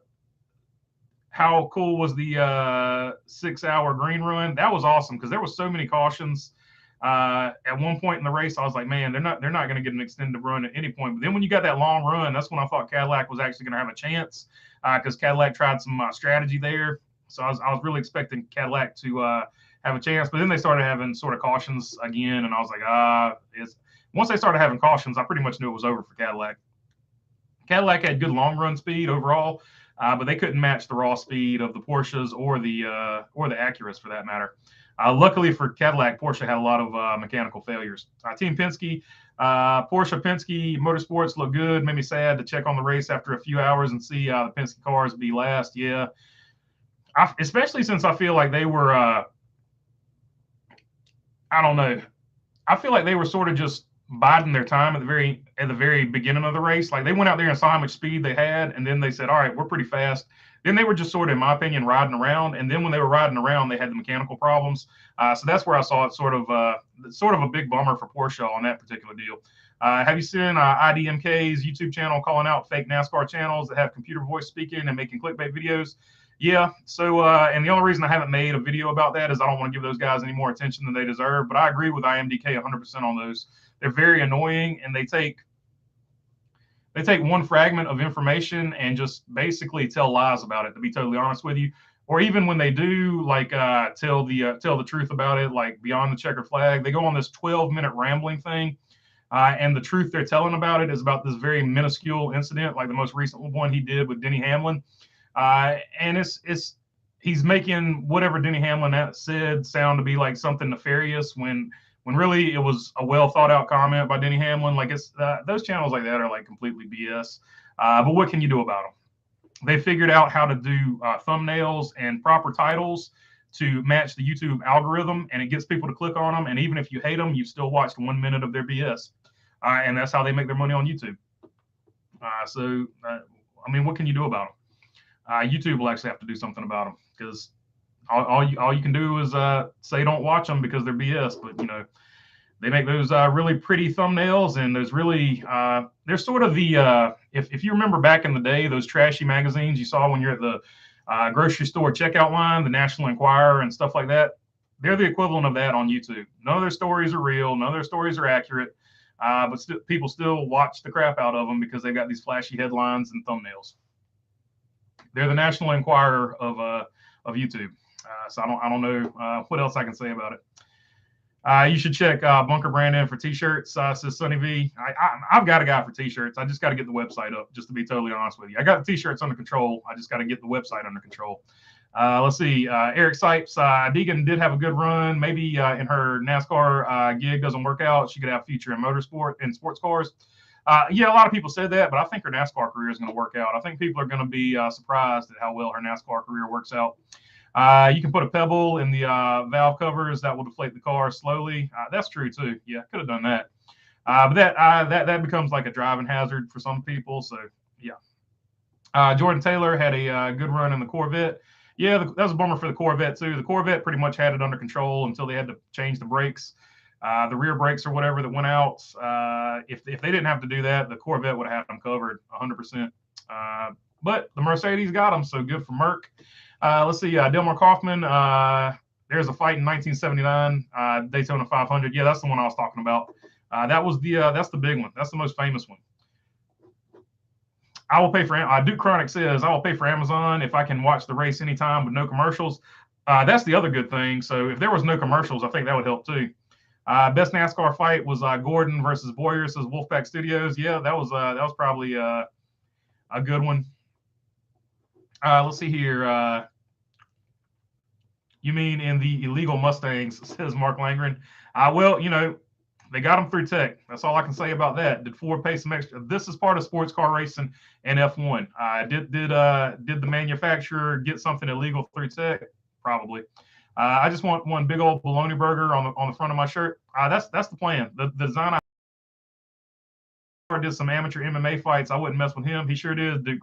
how cool was the 6-hour green run? That was awesome because there was so many cautions. At one point in the race, I was like, man, they're not going to get an extended run at any point. But then when you got that long run, that's when I thought Cadillac was actually going to have a chance because Cadillac tried some strategy there. So I was really expecting Cadillac to have a chance. But then they started having sort of cautions again, and I was like, once they started having cautions, I pretty much knew it was over for Cadillac. Cadillac had good long run speed overall, but they couldn't match the raw speed of the Porsches or the Acuras for that matter. Luckily for Cadillac, Porsche had a lot of mechanical failures. Team Penske, Porsche Penske Motorsports looked good. Made me sad to check on the race after a few hours and see the Penske cars be last. Yeah, especially since I feel like they were, I don't know, I feel like they were sort of just biding their time at the very beginning of the race. Like they went out there and saw how much speed they had, and then they said, "All right, we're pretty fast." Then they were just sort of, in my opinion, riding around. And then when they were riding around, they had the mechanical problems. So that's where I saw it sort of a big bummer for Porsche on that particular deal. Have you seen IDMK's YouTube channel calling out fake NASCAR channels that have computer voice speaking and making clickbait videos? Yeah. So, and the only reason I haven't made a video about that is I don't want to give those guys any more attention than they deserve. But I agree with IMDK 100% on those. They're very annoying, and they take one fragment of information and just basically tell lies about it, to be totally honest with you. Or even when they do like tell the truth about it, like beyond the checkered flag, they go on this 12-minute rambling thing. And the truth they're telling about it is about this very minuscule incident, like the most recent one he did with Denny Hamlin. And he's making whatever Denny Hamlin said sound to be like something nefarious when really it was a well thought out comment by Denny Hamlin. Like it's those channels like that are like completely BS. But what can you do about them? They figured out how to do thumbnails and proper titles to match the YouTube algorithm, and it gets people to click on them. And even if you hate them, you've still watched 1 minute of their BS. And that's how they make their money on YouTube. I mean, what can you do about them? YouTube will actually have to do something about them because all you can do is say don't watch them because they're BS. But they make those really pretty thumbnails, and those really they're sort of the if you remember back in the day, those trashy magazines you saw when you're at the grocery store checkout line, the National Enquirer and stuff like that. They're the equivalent of that on YouTube. None of their stories are real. None of their stories are accurate. But people still watch the crap out of them because they've got these flashy headlines and thumbnails. They're the National Enquirer of YouTube. So I don't know what else I can say about it. You should check Bunker Brandon for t-shirts. Says Sonny V. I've got a guy for t-shirts. I just got to get the website up, just to be totally honest with you. I got the t-shirts under control. I just got to get the website under control. Let's see. Eric Sipes. Deegan did have a good run. Maybe in her NASCAR gig doesn't work out, she could have a future in motorsport and sports cars. Yeah, a lot of people said that, but I think her NASCAR career is going to work out. I think people are going to be surprised at how well her NASCAR career works out. You can put a pebble in the valve covers that will deflate the car slowly. That's true too. Yeah, could have done that. But that becomes like a driving hazard for some people. So yeah. Jordan Taylor had a good run in the Corvette. Yeah, that was a bummer for the Corvette too. The Corvette pretty much had it under control until they had to change the brakes, the rear brakes or whatever that went out. If they didn't have to do that, the Corvette would have had them covered 100%. But the Mercedes got them, so good for Merc. Let's see, Delmar Kaufman. There's a fight in 1979, Daytona 500. Yeah, that's the one I was talking about. That's the big one. That's the most famous one. I will pay for. Duke Chronic says I will pay for Amazon if I can watch the race anytime with no commercials. That's the other good thing. So if there was no commercials, I think that would help too. Best NASCAR fight was Gordon versus Boyer, says Wolfpack Studios. Yeah, that was probably a good one. Let's see here. You mean in the illegal Mustangs, says Mark Langren. Well, they got them through tech. That's all I can say about that. Did Ford pay some extra? This is part of sports car racing and F1. Did the manufacturer get something illegal through tech? Probably. I just want one big old bologna burger on the front of my shirt. That's the plan. The design did some amateur MMA fights. I wouldn't mess with him. He sure did. Dude.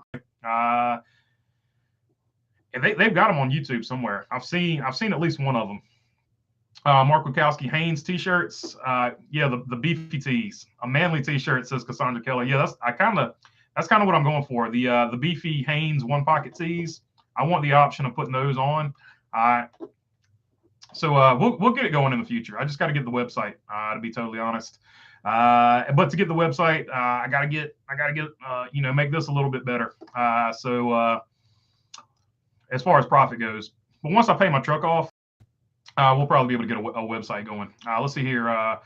And they've got them on YouTube somewhere. I've seen at least one of them. Mark Wachowski, Hanes t-shirts. Yeah, the beefy tees. A manly t-shirt, says Cassandra Keller. Yeah, that's kind of what I'm going for. The beefy Hanes one pocket tees. I want the option of putting those on. So we'll get it going in the future. I just got to get the website, to be totally honest. But to get the website, I gotta get make this a little bit better. So as far as profit goes, but once I pay my truck off, we'll probably be able to get a website going. Let's see here.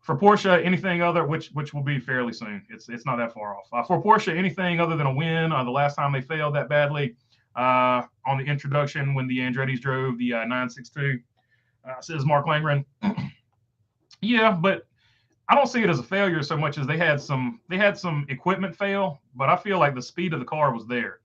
For Porsche, anything other, which will be fairly soon. It's not that far off. For Porsche, anything other than a win. The last time they failed that badly on the introduction when the Andretti's drove the 962, says Mark Langren. Yeah, but I don't see it as a failure so much as they had some equipment fail, but I feel like the speed of the car was there.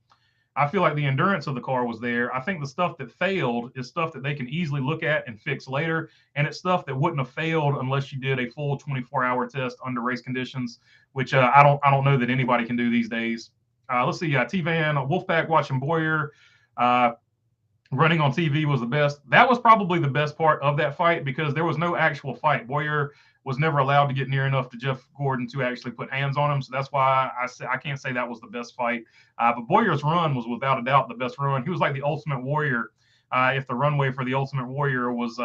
I feel like the endurance of the car was there. I think the stuff that failed is stuff that they can easily look at and fix later, and it's stuff that wouldn't have failed unless you did a full 24-hour test under race conditions, which I don't know that anybody can do these days. Let's see, T-Van, Wolfpack watching Boyer running on TV was the best. That was probably the best part of that fight because there was no actual fight. Boyer was never allowed to get near enough to Jeff Gordon to actually put hands on him. So that's why I can't say that was the best fight. But Boyer's run was without a doubt the best run. He was like the Ultimate Warrior. If the runway for the Ultimate Warrior was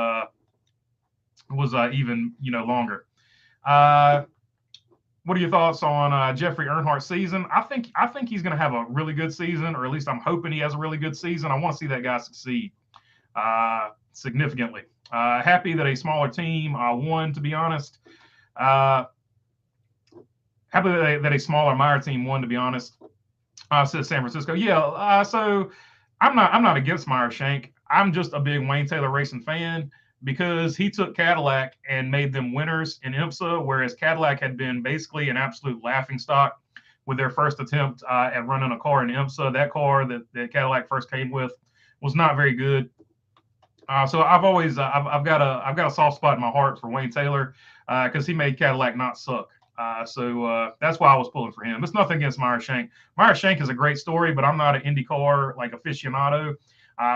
even longer. What are your thoughts on Jeffrey Earnhardt's season? I think he's going to have a really good season, or at least I'm hoping he has a really good season. I want to see that guy succeed significantly. Happy that a smaller team won, to be honest. Happy that a smaller Meyer team won, to be honest. Says San Francisco. Yeah, so I'm not against Meyer Shank. I'm just a big Wayne Taylor Racing fan because he took Cadillac and made them winners in IMSA, whereas Cadillac had been basically an absolute laughingstock with their first attempt at running a car in IMSA. That car that Cadillac first came with was not very good. So I've always I've got a soft spot in my heart for Wayne Taylor because he made Cadillac not suck. So that's why I was pulling for him. It's nothing against Meyer Shank. Meyer Shank is a great story, but I'm not an IndyCar aficionado.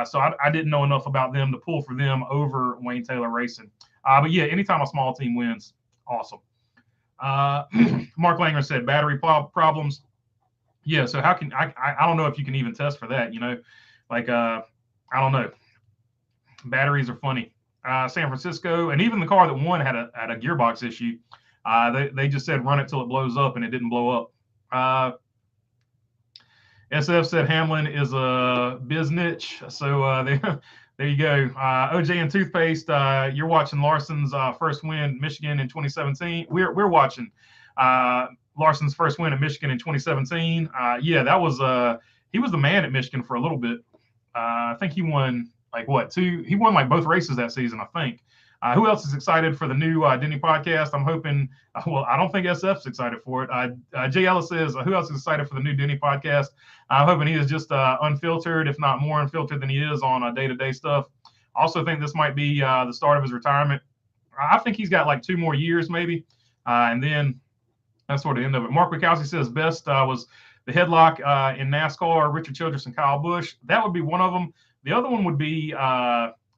So I didn't know enough about them to pull for them over Wayne Taylor Racing. But yeah, anytime a small team wins, awesome. Mark Langer said battery problems. Yeah, so how can I don't know if you can even test for that. I don't know. Batteries are funny. San Francisco, and even the car that won had a gearbox issue. They just said run it till it blows up, and it didn't blow up. SF said Hamlin is a biz niche. So there you go. OJ and Toothpaste, you're watching Larson's first win in Michigan in 2017. We're watching Larson's first win in Michigan in 2017. Yeah, that was he was the man at Michigan for a little bit. I think he won he won both races that season, I think. Who else is excited for the new Denny podcast? I'm hoping, I don't think SF's excited for it. Jay Ellis says, who else is excited for the new Denny podcast? I'm hoping he is just unfiltered, if not more unfiltered than he is on day-to-day stuff. I also think this might be the start of his retirement. I think he's got 2 more years maybe, and then that's sort of the end of it. Mark Wachowski says best was the headlock in NASCAR, Richard Childress and Kyle Busch. That would be one of them. The other one would be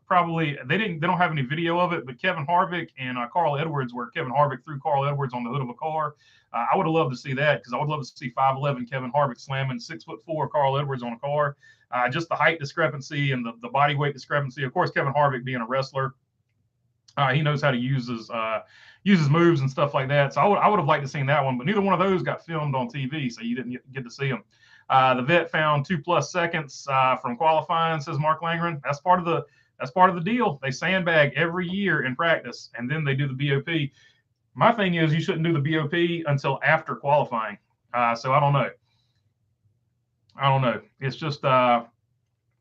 probably they don't have any video of it, but Kevin Harvick and Carl Edwards, where Kevin Harvick threw Carl Edwards on the hood of a car. I would have loved to see that because I would love to see 5'11" Kevin Harvick slamming 6'4" Carl Edwards on a car. Just the height discrepancy and the body weight discrepancy. Of course, Kevin Harvick being a wrestler, he knows how to use his moves and stuff like that. So I would have liked to seen that one, but neither one of those got filmed on TV, so you didn't get to see them. The vet found 2+ seconds from qualifying, says Mark Langren. That's part of the deal. They sandbag every year in practice, and then they do the BOP. My thing is you shouldn't do the BOP until after qualifying. So I don't know. It's just I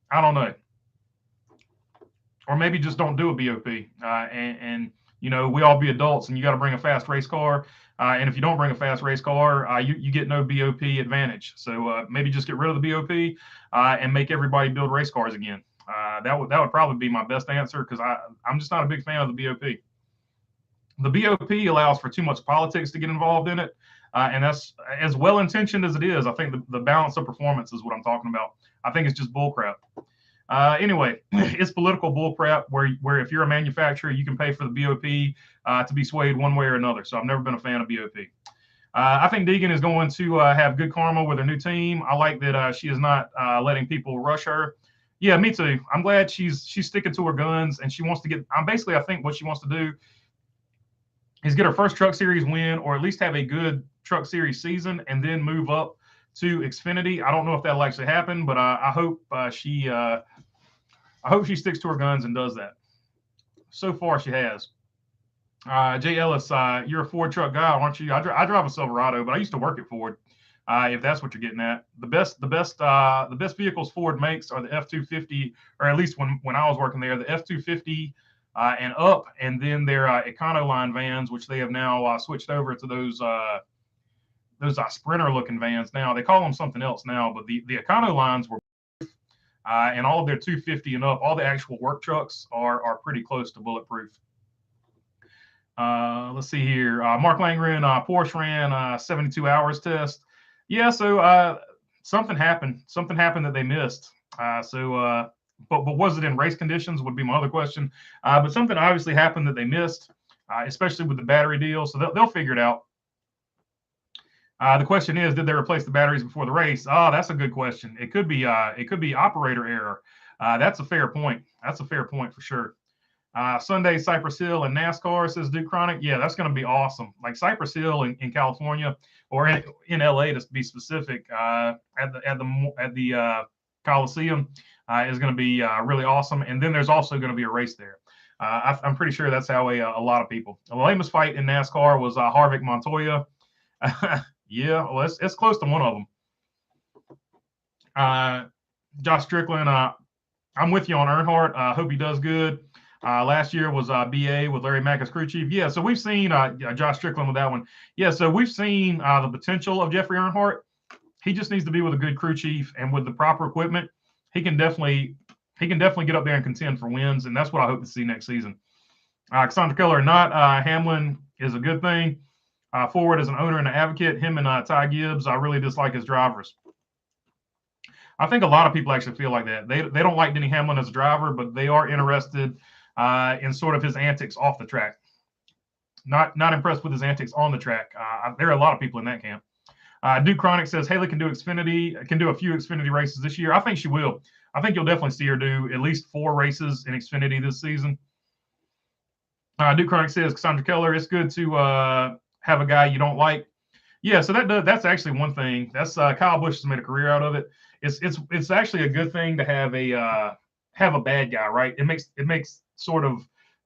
don't know. Or maybe just don't do a BOP. And we all be adults, and you got to bring a fast race car. And if you don't bring a fast race car, you get no BOP advantage. So maybe just get rid of the BOP and make everybody build race cars again. That would probably be my best answer because I'm just not a big fan of the BOP. The BOP allows for too much politics to get involved in it, and that's as well intentioned as it is. I think the balance of performance is what I'm talking about. I think it's just bullcrap. Anyway, it's political bullcrap where if you're a manufacturer, you can pay for the BOP to be swayed one way or another. So I've never been a fan of BOP. I think Deegan is going to have good karma with her new team. I like that she is not letting people rush her. Yeah, me too. I'm glad she's sticking to her guns and she wants to get. Basically, I think what she wants to do is get her first Truck Series win, or at least have a good Truck Series season, and then move up to Xfinity. I don't know if that'll actually happen, but I hope she sticks to her guns and does that. So far, she has. Jay Ellis, you're a Ford truck guy, aren't you? I drive a Silverado, but I used to work at Ford. If that's what you're getting at, the best vehicles Ford makes are the F-250, or at least when I was working there, the F-250 and up, and then their Econoline vans, which they have now switched over to those Sprinter-looking vans. Now they call them something else now, but the Econolines were. And all of their 250 and up, all the actual work trucks are pretty close to bulletproof. Let's see here. Mark Langren, Porsche ran 72 hours test. Yeah, so something happened. Something happened that they missed. But was it in race conditions would be my other question. But something obviously happened that they missed, especially with the battery deal. So they'll figure it out. The question is, did they replace the batteries before the race? That's a good question. It could be operator error. That's a fair point. That's a fair point for sure. Sunday, Cypress Hill and NASCAR, says Duke Chronic. Yeah, that's going to be awesome. Like Cypress Hill in California, or in LA to be specific, at the Coliseum is going to be really awesome. And then there's also going to be a race there. I'm pretty sure that's how a lot of people. The lamest fight in NASCAR was Harvick Montoya. Yeah, well, it's close to one of them. Josh Strickland, I'm with you on Earnhardt. Hope he does good. Last year was BA with Larry Mack as crew chief. Yeah, so we've seen Josh Strickland with that one. Yeah, so we've seen the potential of Jeffrey Earnhardt. He just needs to be with a good crew chief and with the proper equipment. He can definitely get up there and contend for wins, and that's what I hope to see next season. Cassandra Keller, not Hamlin is a good thing. Forward as an owner and an advocate, him and Ty Gibbs, I really dislike as drivers. I think a lot of people actually feel like that. They don't like Denny Hamlin as a driver, but they are interested in sort of his antics off the track. Not impressed with his antics on the track. There are a lot of people in that camp. Duke Chronic says Haley can do a few Xfinity races this year. I think she will. I think you'll definitely see her do at least 4 races in Xfinity this season. Duke Chronic says Cassandra Keller, it's good to have a guy you don't like. Yeah, so that's actually one thing. That's Kyle Busch has made a career out of it. It's actually a good thing to have a bad guy, right? It makes sort of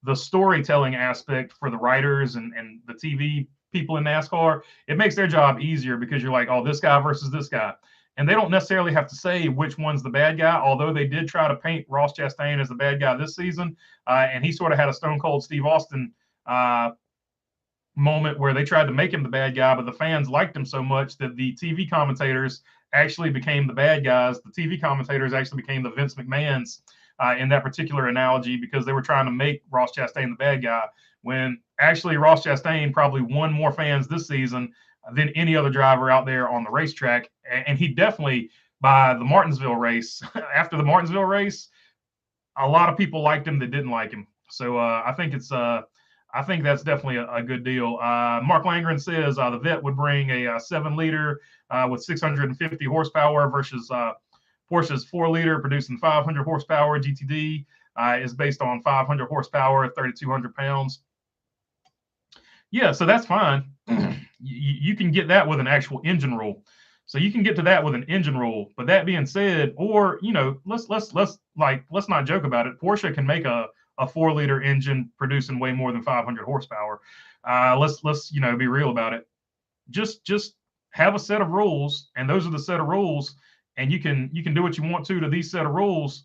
the storytelling aspect for the writers and the TV people in NASCAR. It makes their job easier because you're like, oh, this guy versus this guy. And they don't necessarily have to say which one's the bad guy, although they did try to paint Ross Chastain as the bad guy this season. And he sort of had a Stone Cold Steve Austin moment where they tried to make him the bad guy, but the fans liked him so much that the TV commentators actually became the bad guys. The TV commentators actually became the Vince McMahons in that particular analogy because they were trying to make Ross Chastain the bad guy, when actually Ross Chastain probably won more fans this season than any other driver out there on the racetrack. And he definitely, by the Martinsville race, after the Martinsville race, a lot of people liked him that didn't like him. So I think that's definitely a good deal. Mark Langren says the vet would bring a 7-liter with 650 horsepower versus Porsche's 4-liter producing 500 horsepower. GTD is based on 500 horsepower, 3,200 pounds. Yeah, so that's fine. You can get that with an actual engine rule. So you can get to that with an engine rule. But that being said, or let's not joke about it. Porsche can make a 4-liter engine producing way more than 500 horsepower. Let's be real about it. Just have a set of rules, and those are the set of rules, and you can do what you want to these set of rules,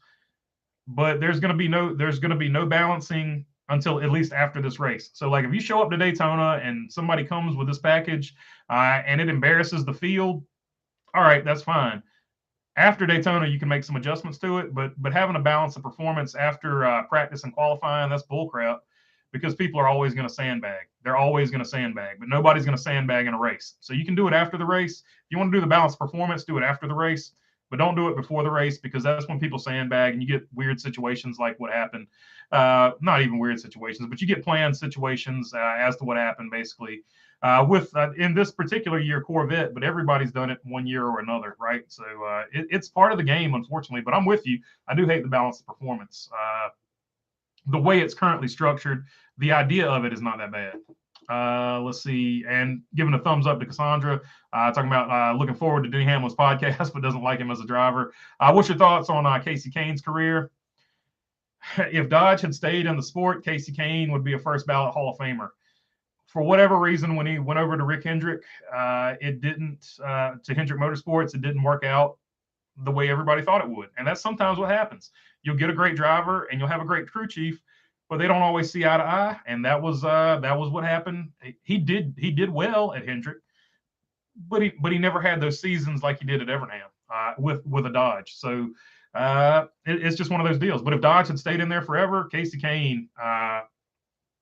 but there's going to be no balancing until at least after this race. So like if you show up to Daytona and somebody comes with this package and it embarrasses the field, all right, that's fine. After Daytona, you can make some adjustments to it, but having a balance of performance after practice and qualifying, that's bullcrap, because people are always going to sandbag. They're always going to sandbag, but nobody's going to sandbag in a race. So you can do it after the race. If you want to do the balance of performance, do it after the race. but don't do it before the race because that's when people sandbag and you get weird situations like what happened. Not even weird situations, but you get planned situations as to what happened basically with in this particular year Corvette, but everybody's done it one year or another, right? So it's part of the game, unfortunately. But I'm with you. I do hate the balanced performance. The way it's currently structured, the idea of it is not that bad. Let's see, and giving a thumbs up to Cassandra, talking about looking forward to Denny Hamlin's podcast, but doesn't like him as a driver. What's your thoughts on Casey Kane's career? If Dodge had stayed in the sport, Casey Kane would be a first ballot Hall of Famer. For whatever reason, when he went over to Rick Hendrick, it didn't to Hendrick Motorsports, it didn't work out the way everybody thought it would, and that's sometimes what happens. You'll get a great driver and you'll have a great crew chief, but they don't always see eye to eye, and that was what happened. He did well at Hendrick, but he never had those seasons like he did at Evernham with a Dodge. So it's just one of those deals. But if Dodge had stayed in there forever, Casey Kane,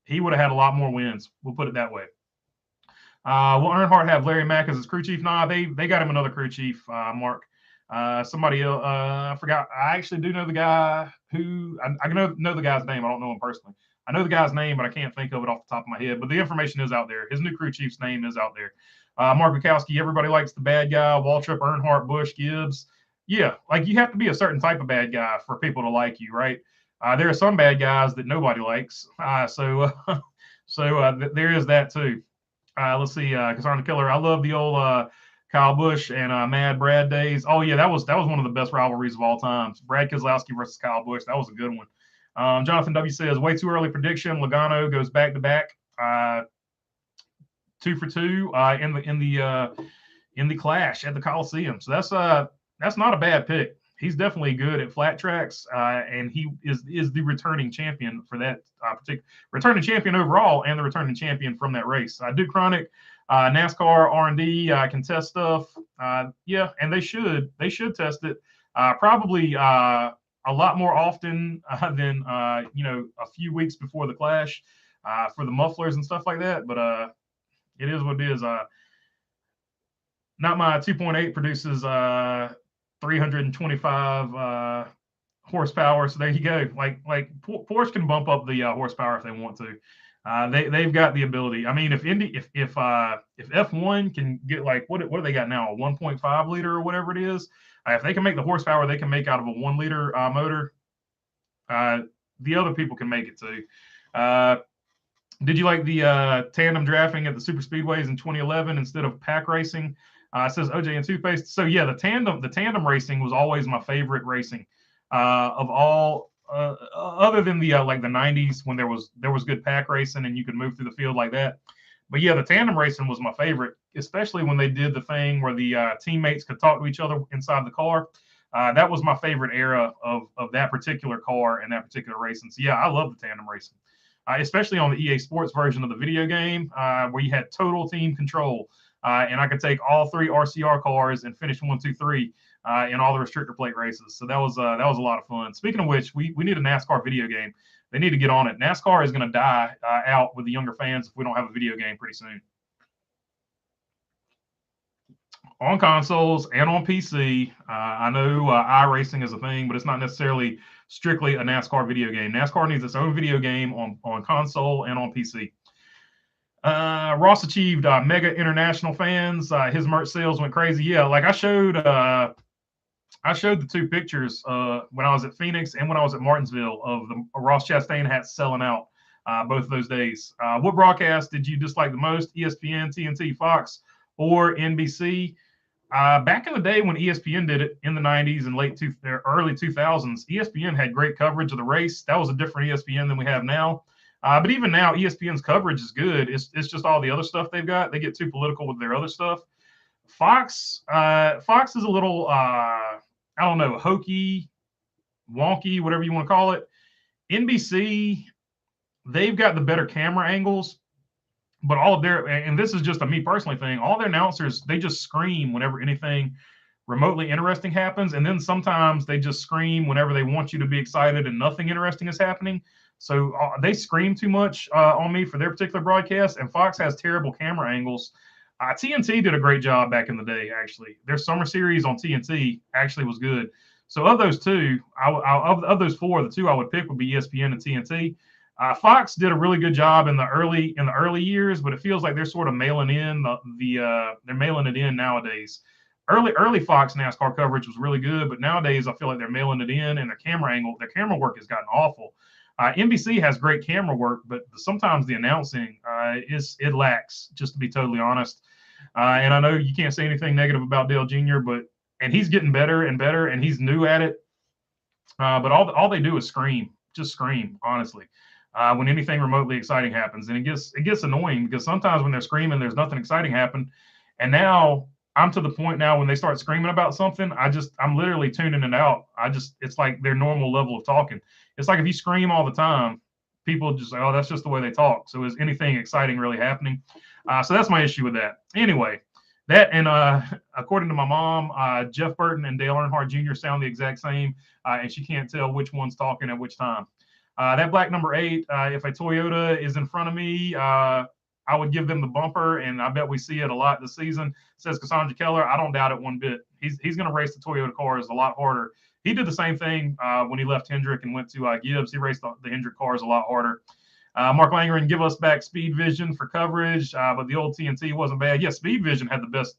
he would have had a lot more wins. We'll put it that way. Will Earnhardt have Larry Mack as his crew chief? Nah, they got him another crew chief, Mark. Somebody else, I forgot. I actually do know the guy who I know the guy's name. I don't know him personally. I know the guy's name, but I can't think of it off the top of my head. But the information is out there. His new crew chief's name is out there. Mark Bukowski, everybody likes the bad guy. Waltrip, Earnhardt, Busch, Gibbs. Yeah, like you have to be a certain type of bad guy for people to like you, right? There are some bad guys that nobody likes. So there is that too. Let's see, Cassandra Killer. I love the old Kyle Busch and Mad Brad days. Oh yeah, that was one of the best rivalries of all time. Brad Keselowski versus Kyle Busch. That was a good one. Jonathan W says way too early prediction. Logano goes back to back, 2 for 2 in the clash at the Coliseum. So that's not a bad pick. He's definitely good at flat tracks, and he is the returning champion for that particular returning champion overall, and the returning champion from that race. Duke Chronic, NASCAR R&D can test stuff. Yeah, and they should test it probably a lot more often than a few weeks before the clash for the mufflers and stuff like that. But it is what it is. Not my 2.8 produces 325 horsepower. So there you go. Like Porsche can bump up the horsepower if they want to. They've got the ability. I mean, if F1 can get like what do they got now, a 1.5 liter or whatever it is, if they can make the horsepower they can make out of a 1 liter motor, the other people can make it too. Did you like the tandem drafting at the super speedways in 2011 instead of pack racing? Says OJ and Toothpaste. So yeah, the tandem racing was always my favorite racing of all, other than the like the 90s when there was good pack racing and you could move through the field like that. But yeah, the tandem racing was my favorite, especially when they did the thing where the teammates could talk to each other inside the car. That was my favorite era of that particular car and that particular racing. So yeah, I love the tandem racing, especially on the EA Sports version of the video game where you had total team control. And I could take all 3 RCR cars and finish 1, 2, 3 in all the restrictor plate races. So that was a lot of fun. Speaking of which, we need a NASCAR video game. They need to get on it. NASCAR is going to die out with the younger fans if we don't have a video game pretty soon. On consoles and on PC, I know iRacing is a thing, but it's not necessarily strictly a NASCAR video game. NASCAR needs its own video game on console and on PC. Ross achieved mega international fans. His merch sales went crazy. Yeah, like I showed the 2 pictures when I was at Phoenix and when I was at Martinsville of the Ross Chastain hats selling out both of those days. What broadcast did you dislike the most? ESPN, TNT, Fox, or NBC? Back in the day when ESPN did it in the 90s and early 2000s, ESPN had great coverage of the race. That was a different ESPN than we have now. But even now, ESPN's coverage is good. It's just all the other stuff they've got. They get too political with their other stuff. Fox is a little, I don't know, hokey, wonky, whatever you want to call it. NBC, they've got the better camera angles, but all of their, and this is just a me personally thing, all their announcers, they just scream whenever anything remotely interesting happens. And then sometimes they just scream whenever they want you to be excited and nothing interesting is happening. So they scream too much on me for their particular broadcast, and Fox has terrible camera angles. TNT did a great job back in the day. Actually, their summer series on TNT actually was good. So of those two, of those four, the two I would pick would be ESPN and TNT. Fox did a really good job in the early years, but it feels like they're sort of mailing in they're mailing it in nowadays. Early Fox NASCAR coverage was really good, but nowadays I feel like they're mailing it in, and their camera work has gotten awful. NBC has great camera work, but sometimes the announcing it lacks. Just to be totally honest, and I know you can't say anything negative about Dale Jr., and he's getting better and better, and he's new at it. But all they do is just scream, honestly. When anything remotely exciting happens, and it gets annoying because sometimes when they're screaming, there's nothing exciting happen. And now I'm to the point now when they start screaming about something, I'm literally tuning it out. It's like their normal level of talking. It's like if you scream all the time, people just say, oh, that's just the way they talk. So is anything exciting really happening? So that's my issue with that. Anyway, that and according to my mom, Jeff Burton and Dale Earnhardt Jr. sound the exact same, and she can't tell which one's talking at which time. That black number 8, if a Toyota is in front of me, I would give them the bumper, and I bet we see it a lot this season. Says Cassandra Keller. I don't doubt it one bit. He's going to race the Toyota cars a lot harder. He did the same thing when he left Hendrick and went to Gibbs. He raced the Hendrick cars a lot harder. Mark Langren, give us back Speed Vision for coverage, but the old TNT wasn't bad. Yeah, Speed Vision had the best.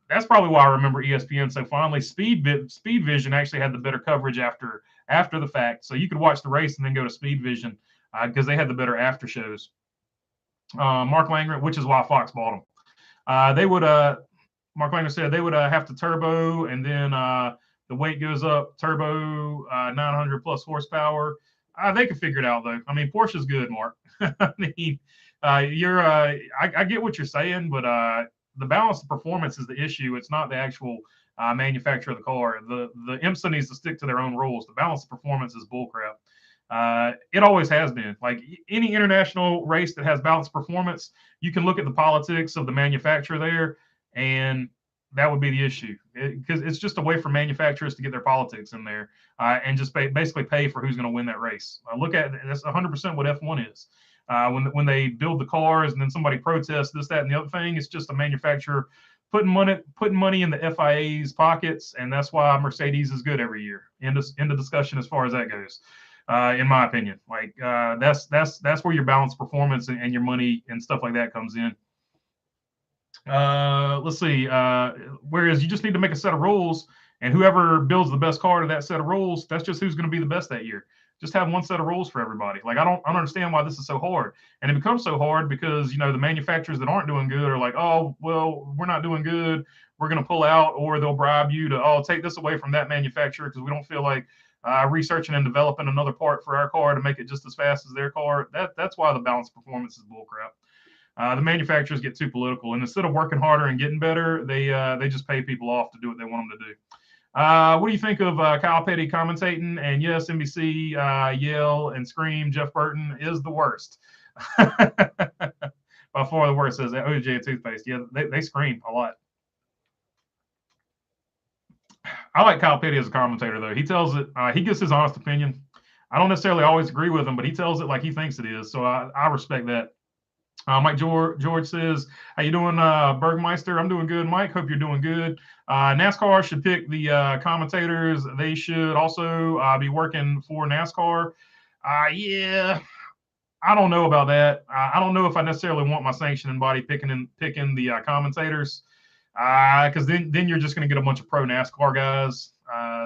That's probably why I remember ESPN so fondly. Speed Vision actually had the better coverage after the fact, so you could watch the race and then go to Speed Vision because they had the better after shows. Mark Langren, which is why Fox bought them. They would Mark Langren said they would have to turbo, and then the weight goes up, turbo 900 plus horsepower. They could figure it out though. I mean, Porsche's good, Mark. I mean, I get what you're saying, but the balance of performance is the issue. It's not the actual manufacturer of the car. The IMSA needs to stick to their own rules. The balance of performance is bullcrap. It always has been. Like any international race that has balanced performance, you can look at the politics of the manufacturer there, and that would be the issue because it's just a way for manufacturers to get their politics in there and just basically pay for who's going to win that race. Look at that's 100% what F1 is. When they build the cars and then somebody protests this, that, and the other thing, it's just a manufacturer putting money in the FIA's pockets, and that's why Mercedes is good every year. End of discussion as far as that goes. In my opinion, like that's where your balanced performance and your money and stuff like that comes in. Let's see. Whereas you just need to make a set of rules, and whoever builds the best car to that set of rules, that's just who's going to be the best that year. Just have one set of rules for everybody. Like I don't understand why this is so hard, and it becomes so hard because the manufacturers that aren't doing good are like, oh well, we're not doing good, we're going to pull out, or they'll bribe you to take this away from that manufacturer because we don't feel like researching and developing another part for our car to make it just as fast as their car. That's why the balanced performance is bullcrap. The manufacturers get too political, and instead of working harder and getting better, they just pay people off to do what they want them to do. What do you think of Kyle Petty commentating? And yes, NBC yell and scream. Jeff Burton is the worst. By far the worst, says OJ and Toothpaste. Yeah, they scream a lot. I like Kyle Petty as a commentator, though. He tells it. He gives his honest opinion. I don't necessarily always agree with him, but he tells it like he thinks it is. So I respect that. Mike George says, how you doing, Bergmeister? I'm doing good, Mike. Hope you're doing good. NASCAR should pick the commentators. They should also be working for NASCAR. Yeah, I don't know about that. I don't know if I necessarily want my sanctioning body picking the commentators because then you're just going to get a bunch of pro NASCAR guys.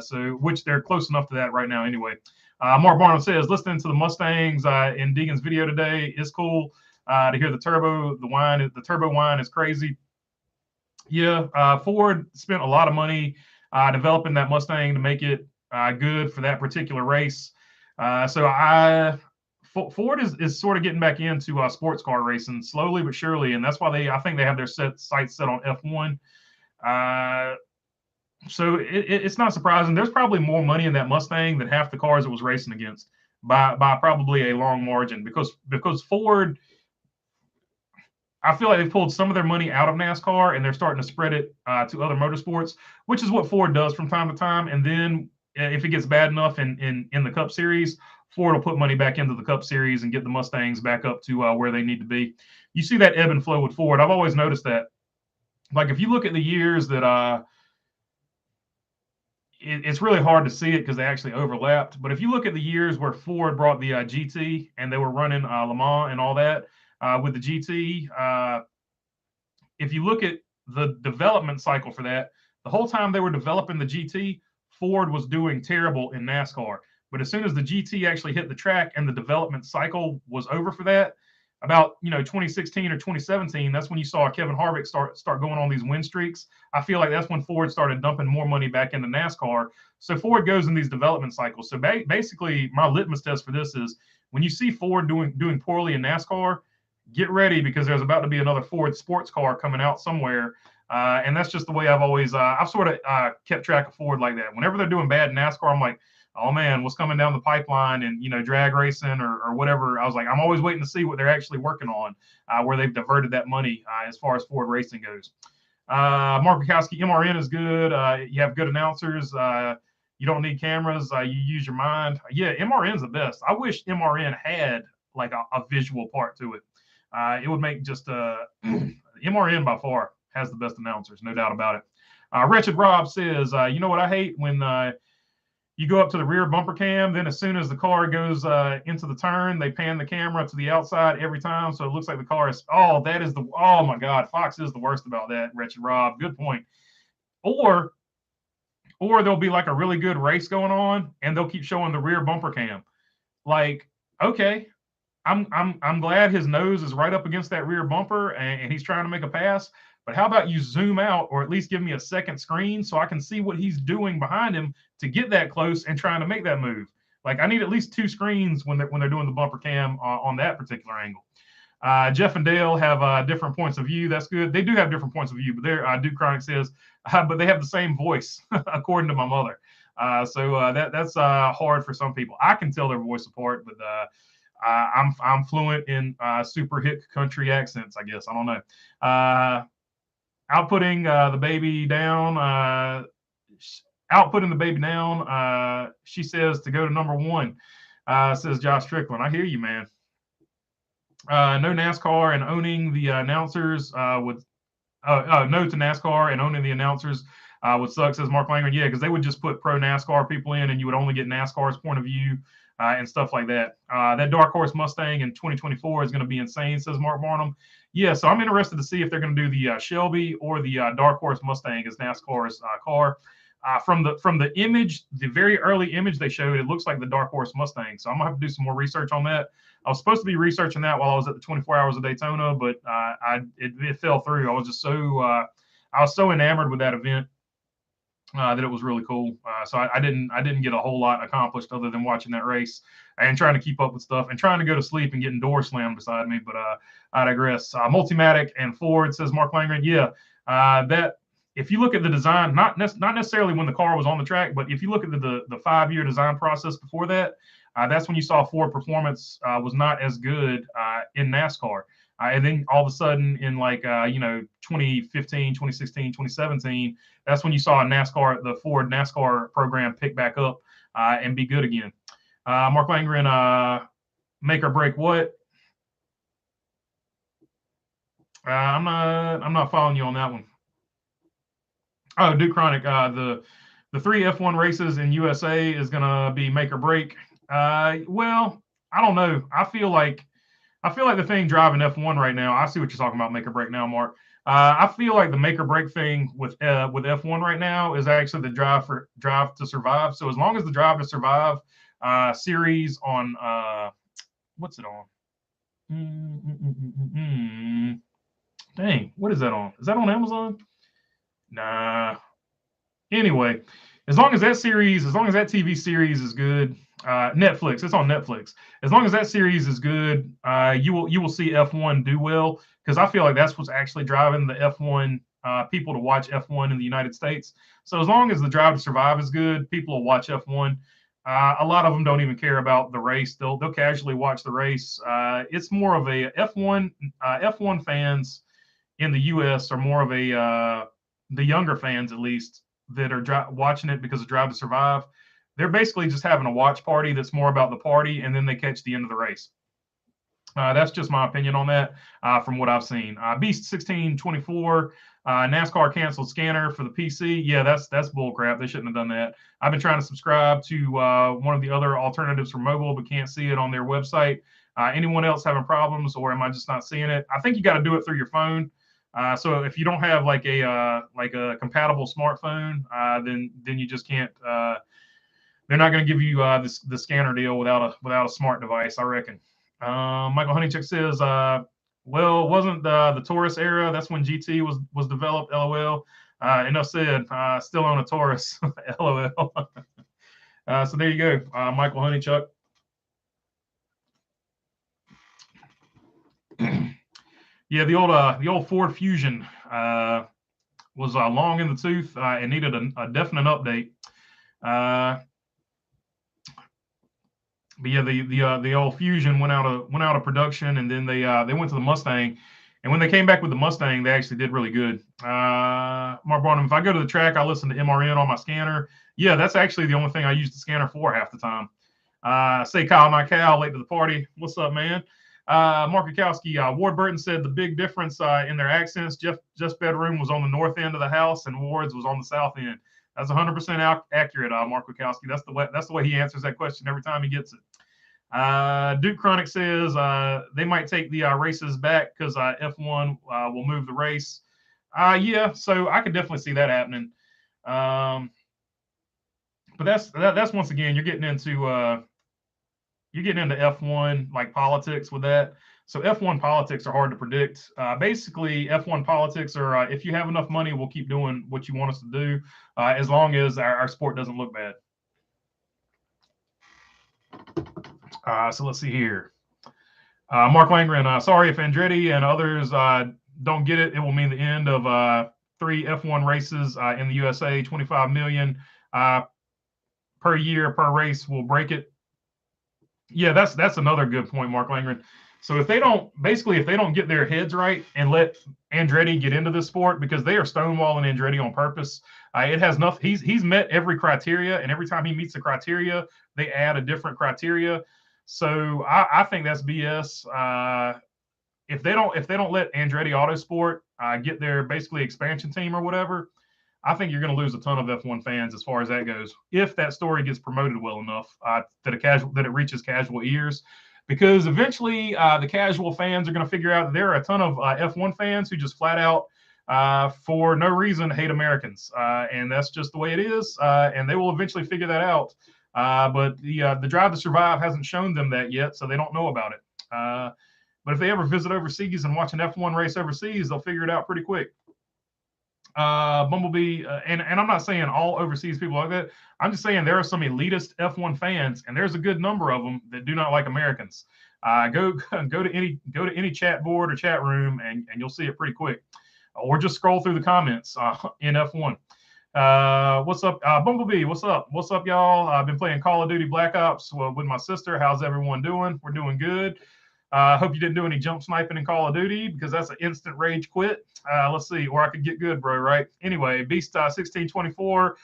So which they're close enough to that right now anyway. Mark Barnum says, listening to the Mustangs in Deegan's video today is cool. To hear the turbo whine is crazy. Yeah, Ford spent a lot of money developing that Mustang to make it good for that particular race. So Ford is sort of getting back into sports car racing slowly but surely, and that's why I think they have their sights set on F1. So it's not surprising. There's probably more money in that Mustang than half the cars it was racing against by probably a long margin because Ford. I feel like they've pulled some of their money out of NASCAR and they're starting to spread it to other motorsports, which is what Ford does from time to time. And then if it gets bad enough in the Cup Series, Ford will put money back into the Cup Series and get the Mustangs back up to where they need to be. You see that ebb and flow with Ford. I've always noticed that. like if you look at the years that it's really hard to see it because they actually overlapped. But if you look at the years where Ford brought the GT and they were running Le Mans and all that with the GT, if you look at the development cycle for that, the whole time they were developing the GT, Ford was doing terrible in NASCAR. But as soon as the GT actually hit the track and the development cycle was over for that, about 2016 or 2017, that's when you saw Kevin Harvick start going on these win streaks. I feel like that's when Ford started dumping more money back into NASCAR. So Ford goes in these development cycles. So basically, my litmus test for this is when you see Ford doing poorly in NASCAR, get ready because there's about to be another Ford sports car coming out somewhere. And that's just the way I've sort of kept track of Ford like that. Whenever they're doing bad in NASCAR, I'm like, oh man, what's coming down the pipeline and drag racing or whatever. I was like, I'm always waiting to see what they're actually working on, where they've diverted that money as far as Ford racing goes. Mark Bukowski, MRN is good. You have good announcers. You don't need cameras. You use your mind. Yeah, MRN's the best. I wish MRN had like a visual part to it. It would make just MRN by far has the best announcers, no doubt about it. Wretched Rob says, you know what I hate when you go up to the rear bumper cam, then as soon as the car goes into the turn, they pan the camera to the outside every time, so it looks like the car is. Oh my God, Fox is the worst about that. Wretched Rob, good point. Or there'll be like a really good race going on, and they'll keep showing the rear bumper cam. Like, okay, I'm glad his nose is right up against that rear bumper and he's trying to make a pass. But how about you zoom out or at least give me a second screen so I can see what he's doing behind him to get that close and trying to make that move? Like I need at least two screens when they're doing the bumper cam on that particular angle. Jeff and Dale have different points of view. That's good. They do have different points of view, but Duke Chronic says, but they have the same voice, according to my mother. So that's hard for some people. I can tell their voice apart, but I'm fluent in super hick country accents, I guess. I don't know. Outputting the baby down. Outputting the baby down. She says to go to number one. Says Josh Strickland. I hear you, man. No NASCAR and owning the announcers would. No to NASCAR and owning the announcers would suck, says Mark Langren. Yeah, because they would just put pro NASCAR people in, and you would only get NASCAR's point of view. And stuff like that. That Dark Horse Mustang in 2024 is going to be insane, says Mark Barnum. Yeah, so I'm interested to see if they're going to do the Shelby or the Dark Horse Mustang as NASCAR's car. From the image, the very early image they showed, it looks like the Dark Horse Mustang. So I'm going to have to do some more research on that. I was supposed to be researching that while I was at the 24 Hours of Daytona, but it fell through. I was just so enamored with that event. That it was really cool. So I didn't get a whole lot accomplished other than watching that race and trying to keep up with stuff and trying to go to sleep and getting doors slammed beside me. But I digress. Multimatic and Ford, says Mark Langren. Yeah, that if you look at the design, not necessarily when the car was on the track, but if you look at the 5-year design process before that, that's when you saw Ford performance was not as good in NASCAR. And then all of a sudden in 2015, 2016, 2017, that's when you saw the Ford NASCAR program pick back up and be good again. Mark Langren, make or break what? I'm not following you on that one. Oh, Duke Chronic, the 3 F1 races in USA is gonna be make or break. Well, I don't know. I feel like the thing driving F1 right now. I see what you're talking about, make or break now, Mark. I feel like the make or break thing with F1 right now is actually the drive to survive. So as long as the drive to survive series on what's it on? Dang, what is that on? Is that on Amazon? Nah. Anyway, as long as that TV series is good, Netflix, it's on Netflix. As long as that series is good, you will see F1 do well, because I feel like that's what's actually driving the F1 people to watch F1 in the United States. So as long as the Drive to Survive is good, people will watch F1. A lot of them don't even care about the race. They'll casually watch the race. It's more of a F1 fans in the U.S. are more of the younger fans, at least, that are watching it because of Drive to Survive. They're basically just having a watch party that's more about the party, and then they catch the end of the race. That's just my opinion on that from what I've seen. Beast 1624 NASCAR canceled scanner for the PC. Yeah, that's bull crap. They shouldn't have done that. I've been trying to subscribe to one of the other alternatives for mobile, but can't see it on their website. Anyone else having problems, or am I just not seeing it? I think you got to do it through your phone. So if you don't have like a compatible smartphone, then you just can't. They're not going to give you the scanner deal without a smart device, I reckon. Michael Honeychuck says, well, wasn't the Taurus era? That's when GT was developed. LOL. Enough said. Still on a Taurus. LOL. So there you go, Michael Honeychuck. Yeah, the old Ford Fusion was long in the tooth and needed a definite update. But yeah, the old Fusion went out of production, and then they went to the Mustang, and when they came back with the Mustang, they actually did really good. Mark Barnum, if I go to the track, I listen to MRN on my scanner. Yeah, that's actually the only thing I use the scanner for half the time. Say Kyle, not Cal, late to the party. What's up, man? Mark Kukowski, Ward Burton said the big difference in their accents. Jeff's bedroom was on the north end of the house, and Ward's was on the south end. That's 100% accurate, Mark Kukowski. That's the way he answers that question every time he gets it. Duke Chronic says they might take the races back because F1 will move the race. Yeah, so I could definitely see that happening. But that's once again, you're getting into F1 like politics with that. So F1 politics are hard to predict. Basically, F1 politics are if you have enough money, we'll keep doing what you want us to do, as long as our sport doesn't look bad. So let's see here. Mark Langren, sorry if Andretti and others don't get it. It will mean the end of 3 F1 races in the USA. 25 million per year per race will break it. Yeah, that's another good point, Mark Langren. So if they don't get their heads right and let Andretti get into this sport, because they are stonewalling Andretti on purpose, it has nothing. He's met every criteria, and every time he meets the criteria, they add a different criteria. So I think that's BS. If they don't let Andretti Autosport get their basically expansion team or whatever, I think you're going to lose a ton of F1 fans as far as that goes, if that story gets promoted well enough that it reaches casual ears. Because eventually the casual fans are going to figure out that there are a ton of F1 fans who just flat out, for no reason, hate Americans. And that's just the way it is. And they will eventually figure that out. But the Drive to Survive hasn't shown them that yet, so they don't know about it. But if they ever visit overseas and watch an F1 race overseas, they'll figure it out pretty quick. Bumblebee, and I'm not saying all overseas people like that. I'm just saying there are some elitist F1 fans, and there's a good number of them that do not like Americans. Go to any chat board or chat room, and you'll see it pretty quick. Or just scroll through the comments in F1. What's up, Bumblebee? What's up? What's up, y'all? I've been playing Call of Duty Black Ops with my sister. How's everyone doing? We're doing good. Hope you didn't do any jump sniping in Call of Duty, because that's an instant rage quit. Let's see, or I could get good, bro, right? Anyway, Beast 1624,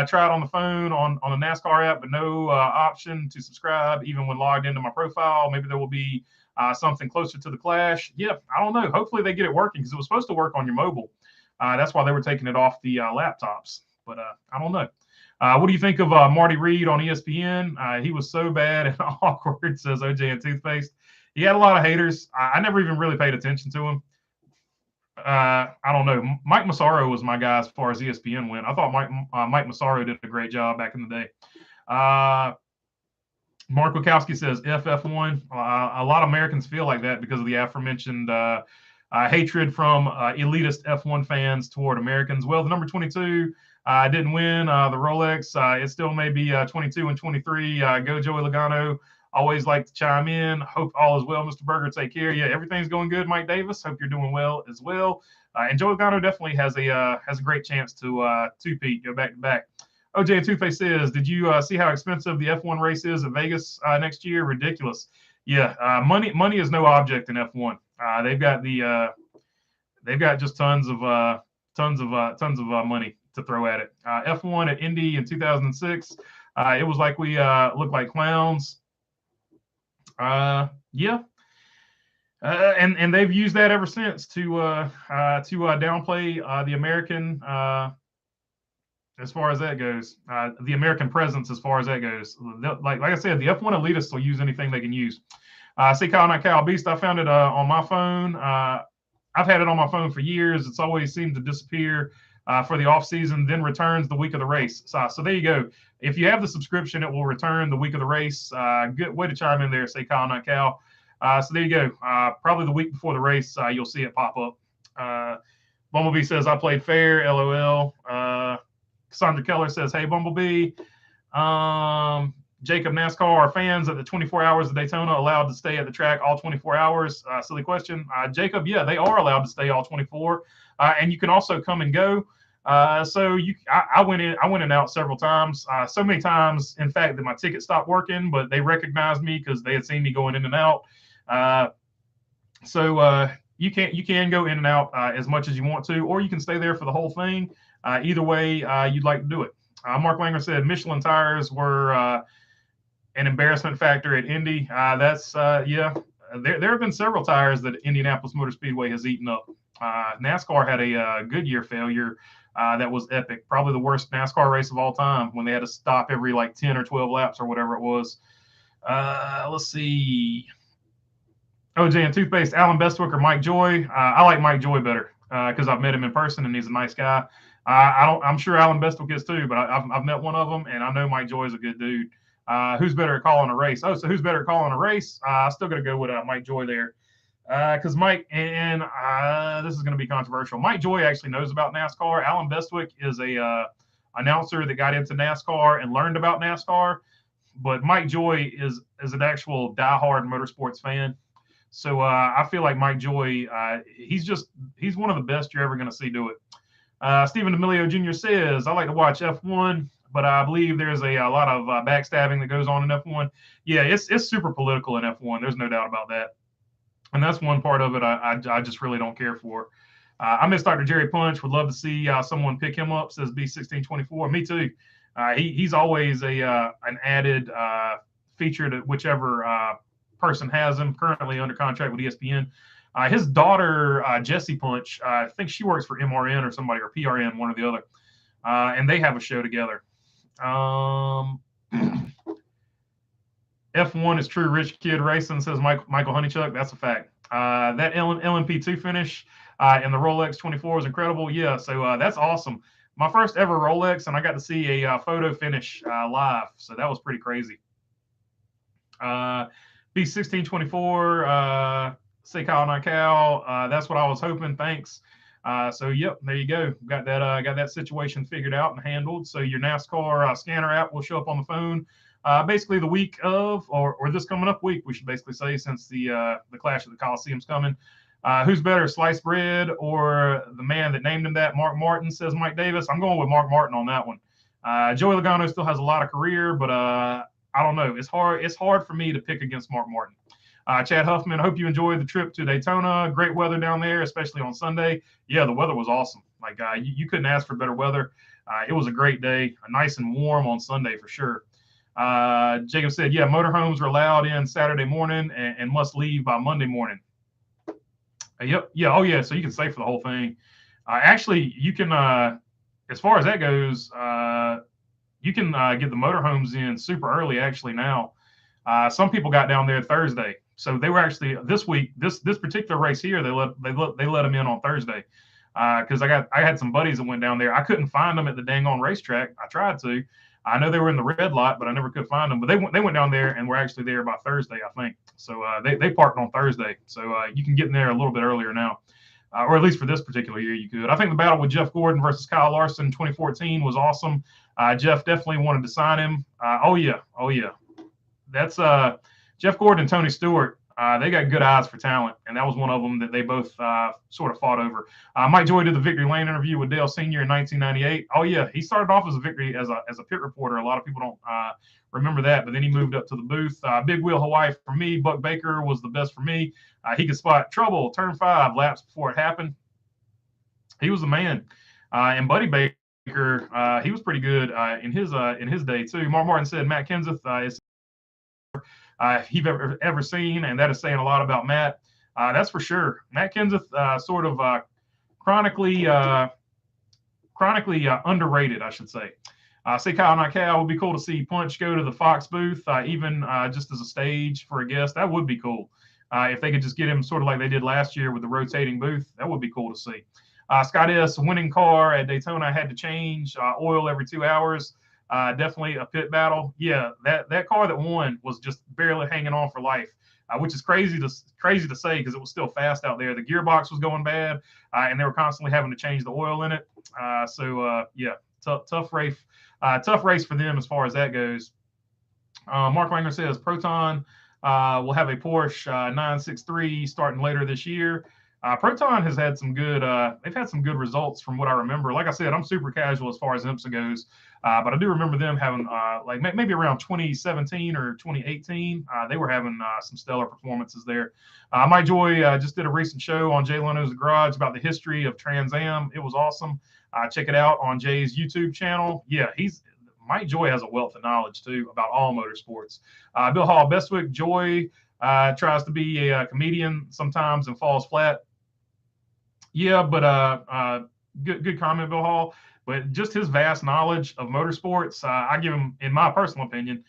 tried on the phone on the NASCAR app, but no option to subscribe even when logged into my profile. Maybe there will be something closer to the Clash. Yeah, I don't know. Hopefully they get it working, because it was supposed to work on your mobile. That's why they were taking it off the laptops. But I don't know. What do you think of Marty Reed on ESPN? He was so bad and awkward, says OJ and Toothpaste. He had a lot of haters. I never even really paid attention to him. I don't know. Mike Massaro was my guy as far as ESPN went. I thought Mike Massaro did a great job back in the day. Mark Wachowski says FF1. A lot of Americans feel like that because of the aforementioned hatred from elitist F1 fans toward Americans. Well, the number 22 didn't win the Rolex. It still may be 22 and 23. Go Joey Logano. Always like to chime in. Hope all is well, Mr. Berger. Take care. Yeah, everything's going good, Mike Davis. Hope you're doing well as well. And Joey Logano definitely has a great chance to two-peat, go back to back. OJ and Toothpaste says, did you see how expensive the F1 race is at Vegas next year? Ridiculous. Yeah, money is no object in F1. They've got just tons of money to throw at it. F1 at Indy in 2006, it was like we looked like clowns. Yeah. And they've used that ever since to downplay the American as far as that goes, the American presence as far as that goes. Like I said, the F1 elitists will use anything they can use. See, Kyle, not Kyle Beast. I found it on my phone. I've had it on my phone for years. It's always seemed to disappear for the off season, then returns the week of the race. So there you go. If you have the subscription, it will return the week of the race. Good way to chime in there. Say Kyle, not Cal. So there you go. Probably the week before the race, you'll see it pop up. Bumblebee says, I played fair, LOL. Cassandra Keller says, hey, Bumblebee. Jacob, NASCAR are fans at the 24 hours of Daytona allowed to stay at the track all 24 hours? Silly question. Jacob, yeah, they are allowed to stay all 24. And you can also come and go. So I went in out several times, so many times, in fact, that my ticket stopped working, but they recognized me because they had seen me going in and out. So you can go in and out as much as you want to, or you can stay there for the whole thing. Either way you'd like to do it. Mark Langer said Michelin tires were an embarrassment factor at Indy. Yeah. There have been several tires that Indianapolis Motor Speedway has eaten up. NASCAR had a Goodyear failure that was epic. Probably the worst NASCAR race of all time when they had to stop every like 10 or 12 laps or whatever it was. Let's see. OJ and Toothpaste, Alan Bestwick or Mike Joy. I like Mike Joy better because I've met him in person and he's a nice guy. I'm sure Alan Bestwick is too, but I've met one of them and I know Mike Joy is a good dude. Who's better at calling a race? So who's better at calling a race? I'm still going to go with Mike Joy there. Because Mike, and this is going to be controversial. Mike Joy actually knows about NASCAR. Alan Bestwick is a announcer that got into NASCAR and learned about NASCAR. But Mike Joy is an actual diehard motorsports fan. So I feel like Mike Joy, he's one of the best you're ever going to see do it. Stephen D'Amelio Jr. says, I like to watch F1, but I believe there's a lot of backstabbing that goes on in F1. Yeah, it's super political in F1. There's no doubt about that. And that's one part of it I just really don't care for. I miss Dr. Jerry Punch. Would love to see someone pick him up, says B1624. Me too. He's always an added feature to whichever person has him, currently under contract with ESPN. His daughter, Jessie Punch, I think she works for MRN or somebody, or PRN, one or the other. And they have a show together. F1 is true rich kid racing, says Michael Honeychuck. That's a fact. That LMP2 finish in the Rolex 24 was incredible. Yeah, so that's awesome. My first ever Rolex, and I got to see a photo finish live, so that was pretty crazy. B1624, say Kyle, not Cal. That's what I was hoping. Thanks. So yep, there you go. Got that situation figured out and handled. So your NASCAR scanner app will show up on the phone. Basically the week of, or this coming up week, we should basically say, since the Clash of the Coliseum's coming. Who's better, sliced bread or the man that named him that, Mark Martin, says Mike Davis. I'm going with Mark Martin on that one. Joey Logano still has a lot of career, but I don't know. It's hard for me to pick against Mark Martin. Chad Huffman, I hope you enjoyed the trip to Daytona. Great weather down there, especially on Sunday. Yeah, the weather was awesome. Like you couldn't ask for better weather. It was a great day, nice and warm on Sunday for sure. Jacob said, yeah, motorhomes are allowed in Saturday morning and must leave by Monday morning. Yep. Yeah. Oh, yeah. So you can stay for the whole thing. Actually, you can, as far as that goes, you can get the motorhomes in super early actually now. Some people got down there Thursday. So they were actually this week, this particular race here, they let them in on Thursday. Because I had some buddies that went down there. I couldn't find them at the dang on racetrack. I tried to. I know they were in the red lot, but I never could find them. But they went down there and were actually there by Thursday, I think. So they parked on Thursday. So you can get in there a little bit earlier now, or at least for this particular year you could. I think the battle with Jeff Gordon versus Kyle Larson in 2014 was awesome. Jeff definitely wanted to sign him. Oh yeah. That's Jeff Gordon and Tony Stewart. They got good eyes for talent, and that was one of them that they both sort of fought over. Mike Joy did the Victory Lane interview with Dale Sr. in 1998. Oh yeah, he started off as a pit reporter. A lot of people don't remember that, but then he moved up to the booth. Big Wheel Hawaii for me. Buck Baker was the best for me. He could spot trouble, turn 5 laps before it happened. He was the man. And Buddy Baker, he was pretty good in his day too. Mark Martin said Matt Kenseth is he've ever seen, and that is saying a lot about Matt. That's for sure. Matt Kenseth, sort of chronically underrated, I should say. Say Kyle, not Cal. Would be cool to see Punch go to the Fox booth, even just as a stage for a guest. That would be cool. If they could just get him sort of like they did last year with the rotating booth, that would be cool to see. Scott S., winning car at Daytona had to change oil every 2 hours. Definitely a pit battle. Yeah, that car that won was just barely hanging on for life, which is crazy to say because it was still fast out there. The gearbox was going bad, and they were constantly having to change the oil in it. Yeah, tough race. Tough race for them as far as that goes. Mark Langer says Proton will have a Porsche 963 starting later this year. Proton has had some good. They've had some good results from what I remember. Like I said, I'm super casual as far as IMSA goes, but I do remember them having like maybe around 2017 or 2018. They were having some stellar performances there. Mike Joy just did a recent show on Jay Leno's Garage about the history of Trans Am. It was awesome. Check it out on Jay's YouTube channel. Yeah, Mike Joy has a wealth of knowledge too about all motorsports. Bill Hall, Bestwick, Joy tries to be a comedian sometimes and falls flat. Yeah, but good comment, Bill Hall. But just his vast knowledge of motorsports, I give him, in my personal opinion,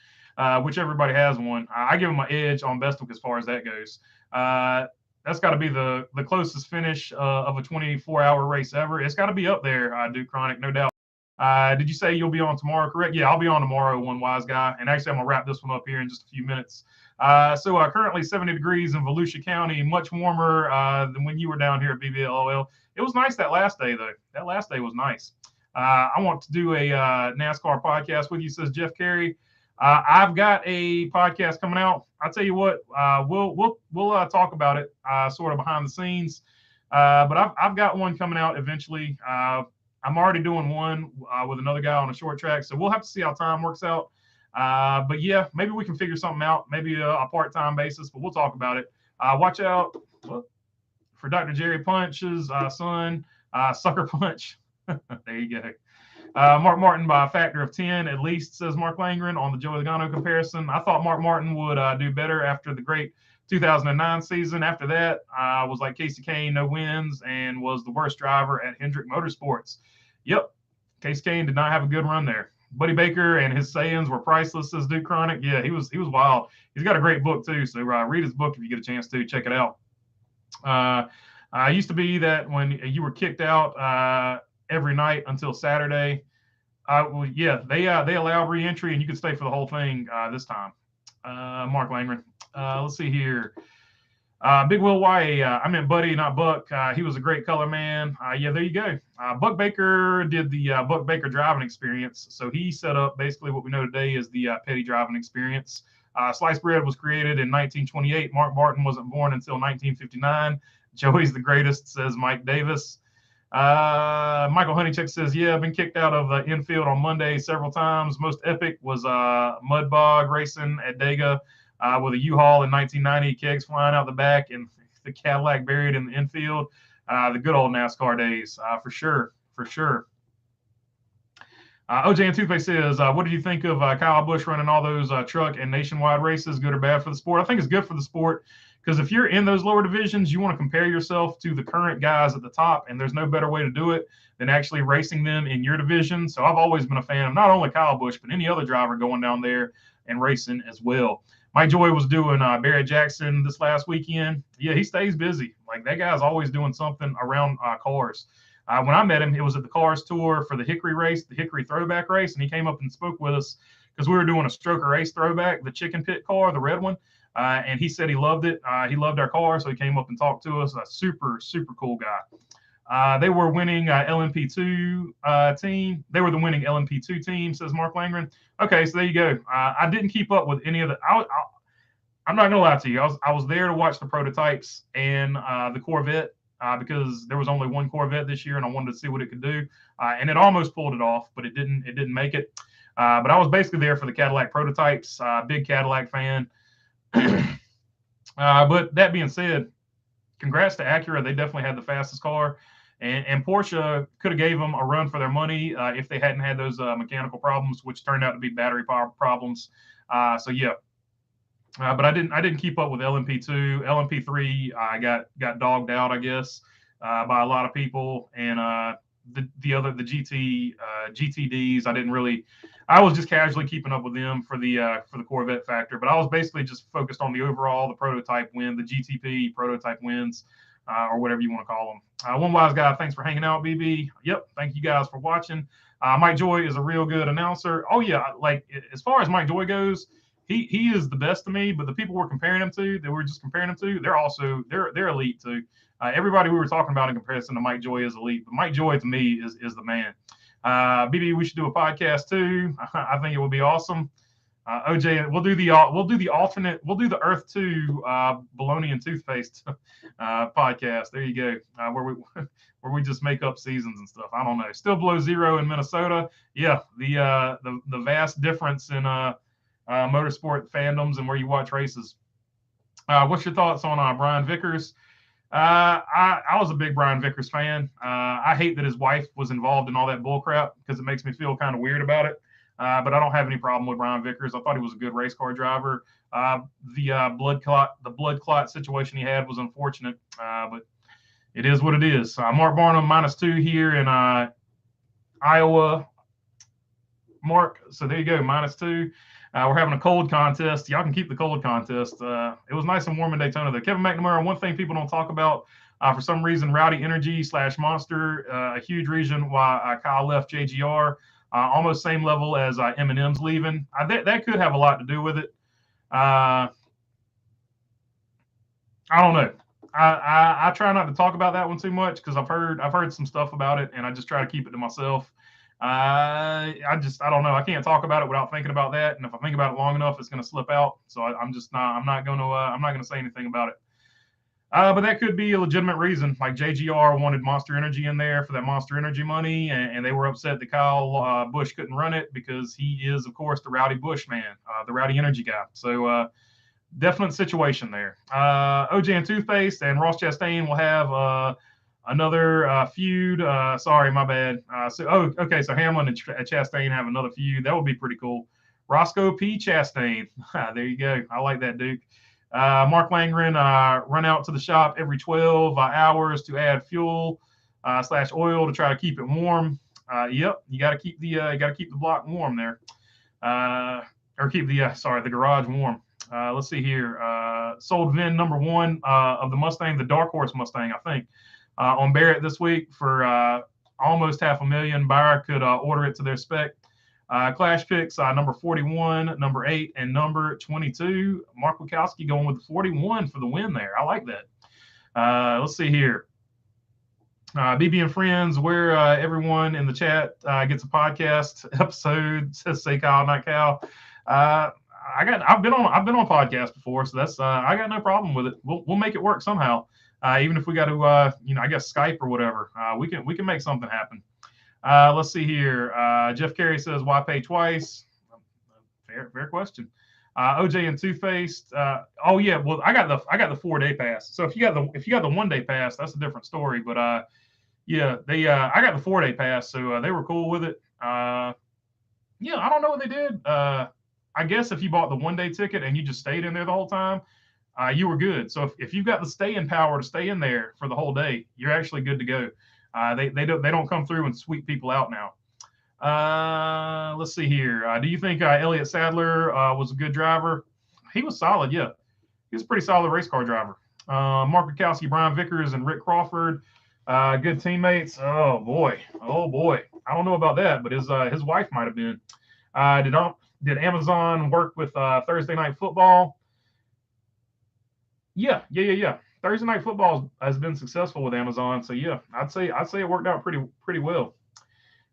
which everybody has one, I give him my edge on Bestwick as far as that goes. That's got to be the closest finish of a 24-hour race ever. It's got to be up there, Duke Chronic, no doubt. Did you say you'll be on tomorrow? Correct? Yeah, I'll be on tomorrow, one wise guy. And actually, I'm going to wrap this one up here in just a few minutes. So currently 70 degrees in Volusia County, much warmer than when you were down here at BBLOL. It was nice that last day, though. That last day was nice. I want to do a NASCAR podcast with you, says Jeff Carey. I've got a podcast coming out. I'll tell you what, we'll talk about it sort of behind the scenes. But I've got one coming out eventually. I'm already doing one with another guy on a short track, so we'll have to see how time works out. But yeah, maybe we can figure something out, maybe a part-time basis, but we'll talk about it. Watch out for Dr. Jerry Punch's son, Sucker Punch. There you go. Mark Martin by a factor of 10, at least, says Mark Langren on the Joey Logano comparison. I thought Mark Martin would do better after the great 2009 season. After that, was like Casey Kane, no wins, and was the worst driver at Hendrick Motorsports. Yep, Casey Kane did not have a good run there. Buddy Baker and his sayings were priceless, says Duke Chronic. Yeah, he was wild. He's got a great book too, so read his book if you get a chance to. Check it out. Used to be that when you were kicked out every night until Saturday. Well, yeah, they allow re-entry and you could stay for the whole thing this time. Mark Langren. Let's see here. Big Will Y. I meant Buddy, not Buck. He was a great color man. Yeah, there you go. Buck Baker did the Buck Baker driving experience. So he set up basically what we know today is the Petty driving experience. Sliced bread was created in 1928. Mark Martin wasn't born until 1959. Joey's the greatest, says Mike Davis. Michael Honeychuck says, yeah, I've been kicked out of the infield on Monday several times. Most epic was Mud Bog racing at Dega with a U-Haul in 1990, kegs flying out the back and the Cadillac buried in the infield. The good old NASCAR days, for sure. OJ and Toothpaste says, what did you think of Kyle Busch running all those truck and nationwide races, good or bad for the sport? I think it's good for the sport. Because if you're in those lower divisions, you want to compare yourself to the current guys at the top, and there's no better way to do it than actually racing them in your division. So I've always been a fan of not only Kyle Busch, but any other driver going down there and racing as well. Mike Joy was doing Barrett Jackson this last weekend. Yeah, he stays busy. Like, that guy's always doing something around cars. When I met him, it was at the Cars Tour for the Hickory race, the Hickory Throwback race, and he came up and spoke with us because we were doing a Stroker Race Throwback, the chicken pit car, the red one. And he said he loved it. He loved our car, so he came up and talked to us. A super, super cool guy. They were winning LMP2 team. They were the winning LMP2 team, says Mark Langren. Okay, so there you go. I didn't keep up with any of the. I'm not gonna lie to you. I was there to watch the prototypes and the Corvette because there was only one Corvette this year, and I wanted to see what it could do. And it almost pulled it off, but it didn't make it. But I was basically there for the Cadillac prototypes. Big Cadillac fan. But that being said, congrats to Acura. They definitely had the fastest car, and Porsche could have gave them a run for their money if they hadn't had those mechanical problems, which turned out to be battery power problems. So yeah, But I didn't keep up with LMP2. LMP3 I got dogged out, I guess, by a lot of people, and the GTDs I didn't really. I was just casually keeping up with them for the Corvette factor, but I was basically just focused on the overall, the prototype win, the GTP prototype wins, or whatever you want to call them. One wise guy, thanks for hanging out, BB. Yep, thank you guys for watching. Mike Joy is a real good announcer. Oh yeah, like as far as Mike Joy goes, he is the best to me. But the people we're comparing him to, that we're just comparing him to, they're elite too. Everybody we were talking about in comparison to Mike Joy is elite, but Mike Joy to me is the man. BB, we should do a podcast too. I think it would be awesome. OJ, we'll do the alternate. We'll do the Earth 2 bologna and toothpaste podcast. There you go. Where we just make up seasons and stuff. I don't know. Still below zero in Minnesota. Yeah, the vast difference in motorsport fandoms and where you watch races. What's your thoughts on Brian Vickers? I was a big Brian Vickers fan. I hate that his wife was involved in all that bull crap because it makes me feel kind of weird about it. But I don't have any problem with Brian Vickers. I thought he was a good race car driver. The blood clot situation he had was unfortunate, but it is what it is. Mark Barnum -2 here in Iowa. Mark, so there you go, -2. We're having a cold contest. Y'all can keep the cold contest. It was nice and warm in Daytona there. Kevin McNamara, one thing people don't talk about, for some reason, Rowdy Energy / Monster, a huge reason why Kyle left JGR. Almost same level as Eminem's leaving. That could have a lot to do with it. I don't know. I try not to talk about that one too much because I've heard some stuff about it, and I just try to keep it to myself. I don't know. I can't talk about it without thinking about that, and if I think about it long enough, it's going to slip out. So I'm not going to say anything about it. But that could be a legitimate reason. Like JGR wanted Monster Energy in there for that Monster Energy money, and they were upset that Kyle Busch couldn't run it because he is, of course, the Rowdy Busch man, the Rowdy Energy guy. So definite situation there. OJ and Toothpaste and Ross Chastain will have another feud. Sorry, my bad. Okay. So Hamlin and Chastain have another feud. That would be pretty cool. Roscoe P. Chastain. There you go. I like that, Duke. Mark Langren run out to the shop every 12 hours to add fuel / oil to try to keep it warm. Yep, you got to keep the block warm there, or keep the garage warm. Let's see here. Sold VIN number 1 of the Mustang, the Dark Horse Mustang, I think, on Barrett this week for almost $500,000. Buyer could order it to their spec. Clash picks number 41, number 8, and number 22. Mark Wachowski going with the 41 for the win there. I like that. Let's see here. BB and Friends, where everyone in the chat gets a podcast episode. Says say Kyle, not Cal. I've been on podcasts before, so that's I got no problem with it. We'll make it work somehow. Even if we got to I guess Skype or whatever. We can make something happen. Let's see here. Jeff Carey says, why pay twice? Fair question. OJ and Toothpaste. Oh yeah, well I got the 4-day pass. So if you got the 1-day pass, that's a different story. But yeah, they I got the 4-day pass, so they were cool with it. Yeah, I don't know what they did. I guess if you bought the 1-day ticket and you just stayed in there the whole time, you were good. So if you've got the staying power to stay in there for the whole day, you're actually good to go. They don't come through and sweep people out now. Let's see here. Do you think Elliott Sadler was a good driver? He was solid, yeah. He was a pretty solid race car driver. Mark Bukowski, Brian Vickers, and Rick Crawford, good teammates. Oh boy. I don't know about that, but his wife might have been. Did Amazon work with Thursday Night Football? Yeah. Thursday Night Football has been successful with Amazon, so yeah, I'd say it worked out pretty well.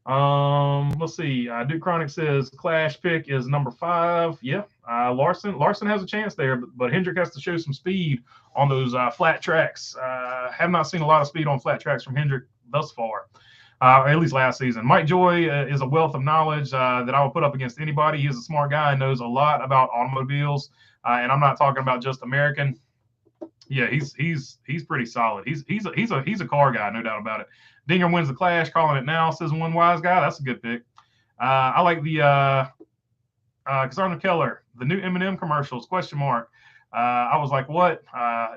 Let's see. Duke Chronic says Clash pick is number 5. Yeah, Larson has a chance there, but Hendrick has to show some speed on those flat tracks. Have not seen a lot of speed on flat tracks from Hendrick thus far. At least last season. Mike Joy is a wealth of knowledge that I will put up against anybody. He's a smart guy and knows a lot about automobiles, and I'm not talking about just American. Yeah, he's pretty solid. He's a car guy, no doubt about it. Dinger wins the Clash, calling it now, says one wise guy. That's a good pick. I like the Casarno Keller, the new M&M commercials, question mark. I was like, what?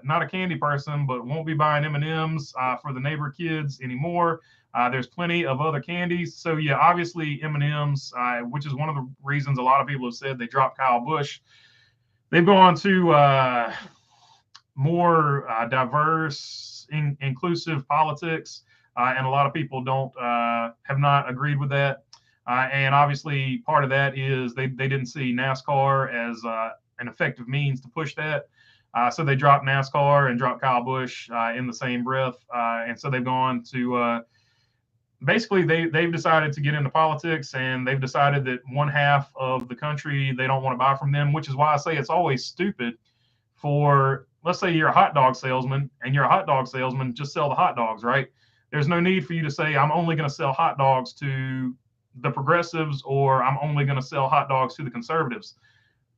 Not a candy person, but won't be buying M&Ms for the neighbor kids anymore. There's plenty of other candies. So yeah, obviously M&Ms, which is one of the reasons a lot of people have said they dropped Kyle Busch. They've gone to more diverse, inclusive politics, and a lot of people don't have not agreed with that. And obviously, part of that is they didn't see NASCAR as an effective means to push that. So they dropped NASCAR and dropped Kyle Busch in the same breath. And so they've gone to basically they've decided to get into politics, and they've decided that one half of the country they don't want to buy from them, which is why I say it's always stupid for, let's say you're a hot dog salesman and you're a hot dog salesman, just sell the hot dogs, right? There's no need for you to say, I'm only going to sell hot dogs to the progressives, or I'm only going to sell hot dogs to the conservatives.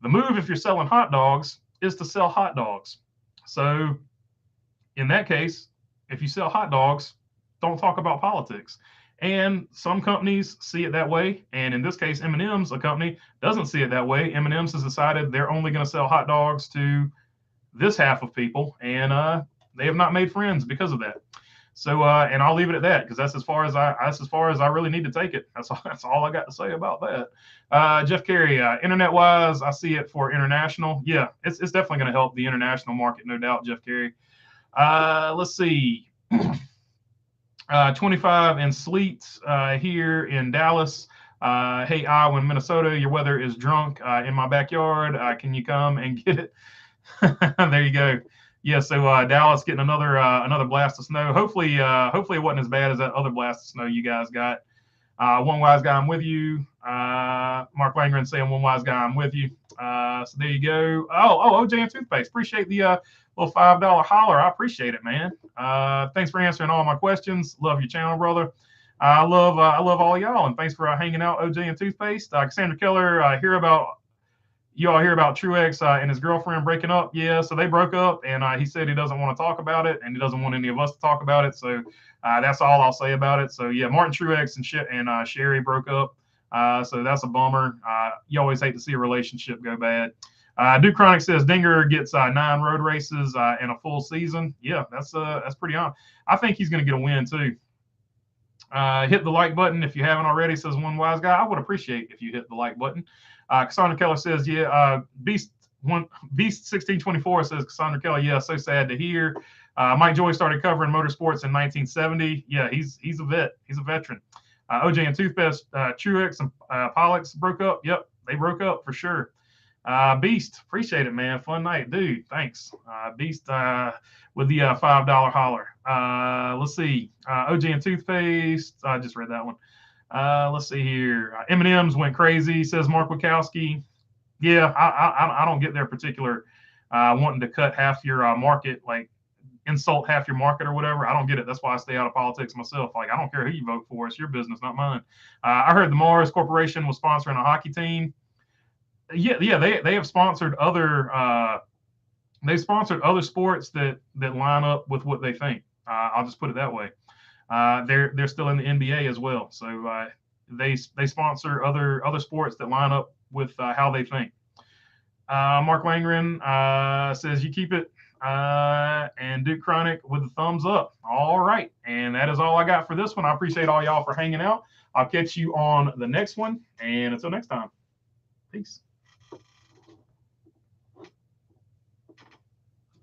The move, if you're selling hot dogs, is to sell hot dogs. So in that case, if you sell hot dogs, don't talk about politics. And some companies see it that way. And in this case, M&M's, a company, doesn't see it that way. M&M's has decided they're only going to sell hot dogs to this half of people, and they have not made friends because of that. So, and I'll leave it at that, because that's as far as I really need to take it. That's all I got to say about that. Jeff Carey, internet-wise, I see it for international. Yeah, it's definitely going to help the international market, no doubt, Jeff Carey. Let's see. 25 and sleet here in Dallas. Hey, Iowa and Minnesota, your weather is drunk in my backyard. Can you come and get it? There you go. Yeah, so Dallas getting another blast of snow. Hopefully it wasn't as bad as that other blast of snow you guys got. One wise guy, I'm with you. Mark Langren saying, one wise guy, I'm with you. So there you go. OJ and Toothpaste. Appreciate the little $5 holler. I appreciate it, man. Thanks for answering all my questions. Love your channel, brother. I love all y'all, and thanks for hanging out, OJ and Toothpaste. Cassandra Keller, you all hear about Truex and his girlfriend breaking up. Yeah, so they broke up, and he said he doesn't want to talk about it, and he doesn't want any of us to talk about it. So that's all I'll say about it. So yeah, Martin Truex and Sherry broke up. So that's a bummer. You always hate to see a relationship go bad. Duke Chronic says Dinger gets 9 road races in a full season. Yeah, that's pretty on. I think he's going to get a win too. Hit the like button if you haven't already, says one wise guy. I would appreciate if you hit the like button. Cassandra Keller says, yeah, Beast 1624 says, Cassandra Keller, yeah, so sad to hear. Mike Joy started covering motorsports in 1970. Yeah, he's a vet. He's a veteran. OJ and Toothpaste, Truex and Pollux broke up. Yep, they broke up for sure. Beast, appreciate it, man. Fun night, dude. Thanks. Beast with the $5 holler. Let's see. OJ and Toothpaste. I just read that one. Let's see here. M&M's went crazy, says Mark Wachowski. Yeah, I don't get their particular wanting to cut half your market, like insult half your market or whatever. I don't get it. That's why I stay out of politics myself. Like, I don't care who you vote for. It's your business, not mine. I heard the Mars Corporation was sponsoring a hockey team. Yeah, they have sponsored other sports that line up with what they think. I'll just put it that way. They're still in the NBA as well, so they sponsor other sports that line up with how they think. Mark Langren says you keep it, and Duke Chronic with the thumbs up. All right, and that is all I got for this one. I appreciate all y'all for hanging out. I'll catch you on the next one, and until next time, peace.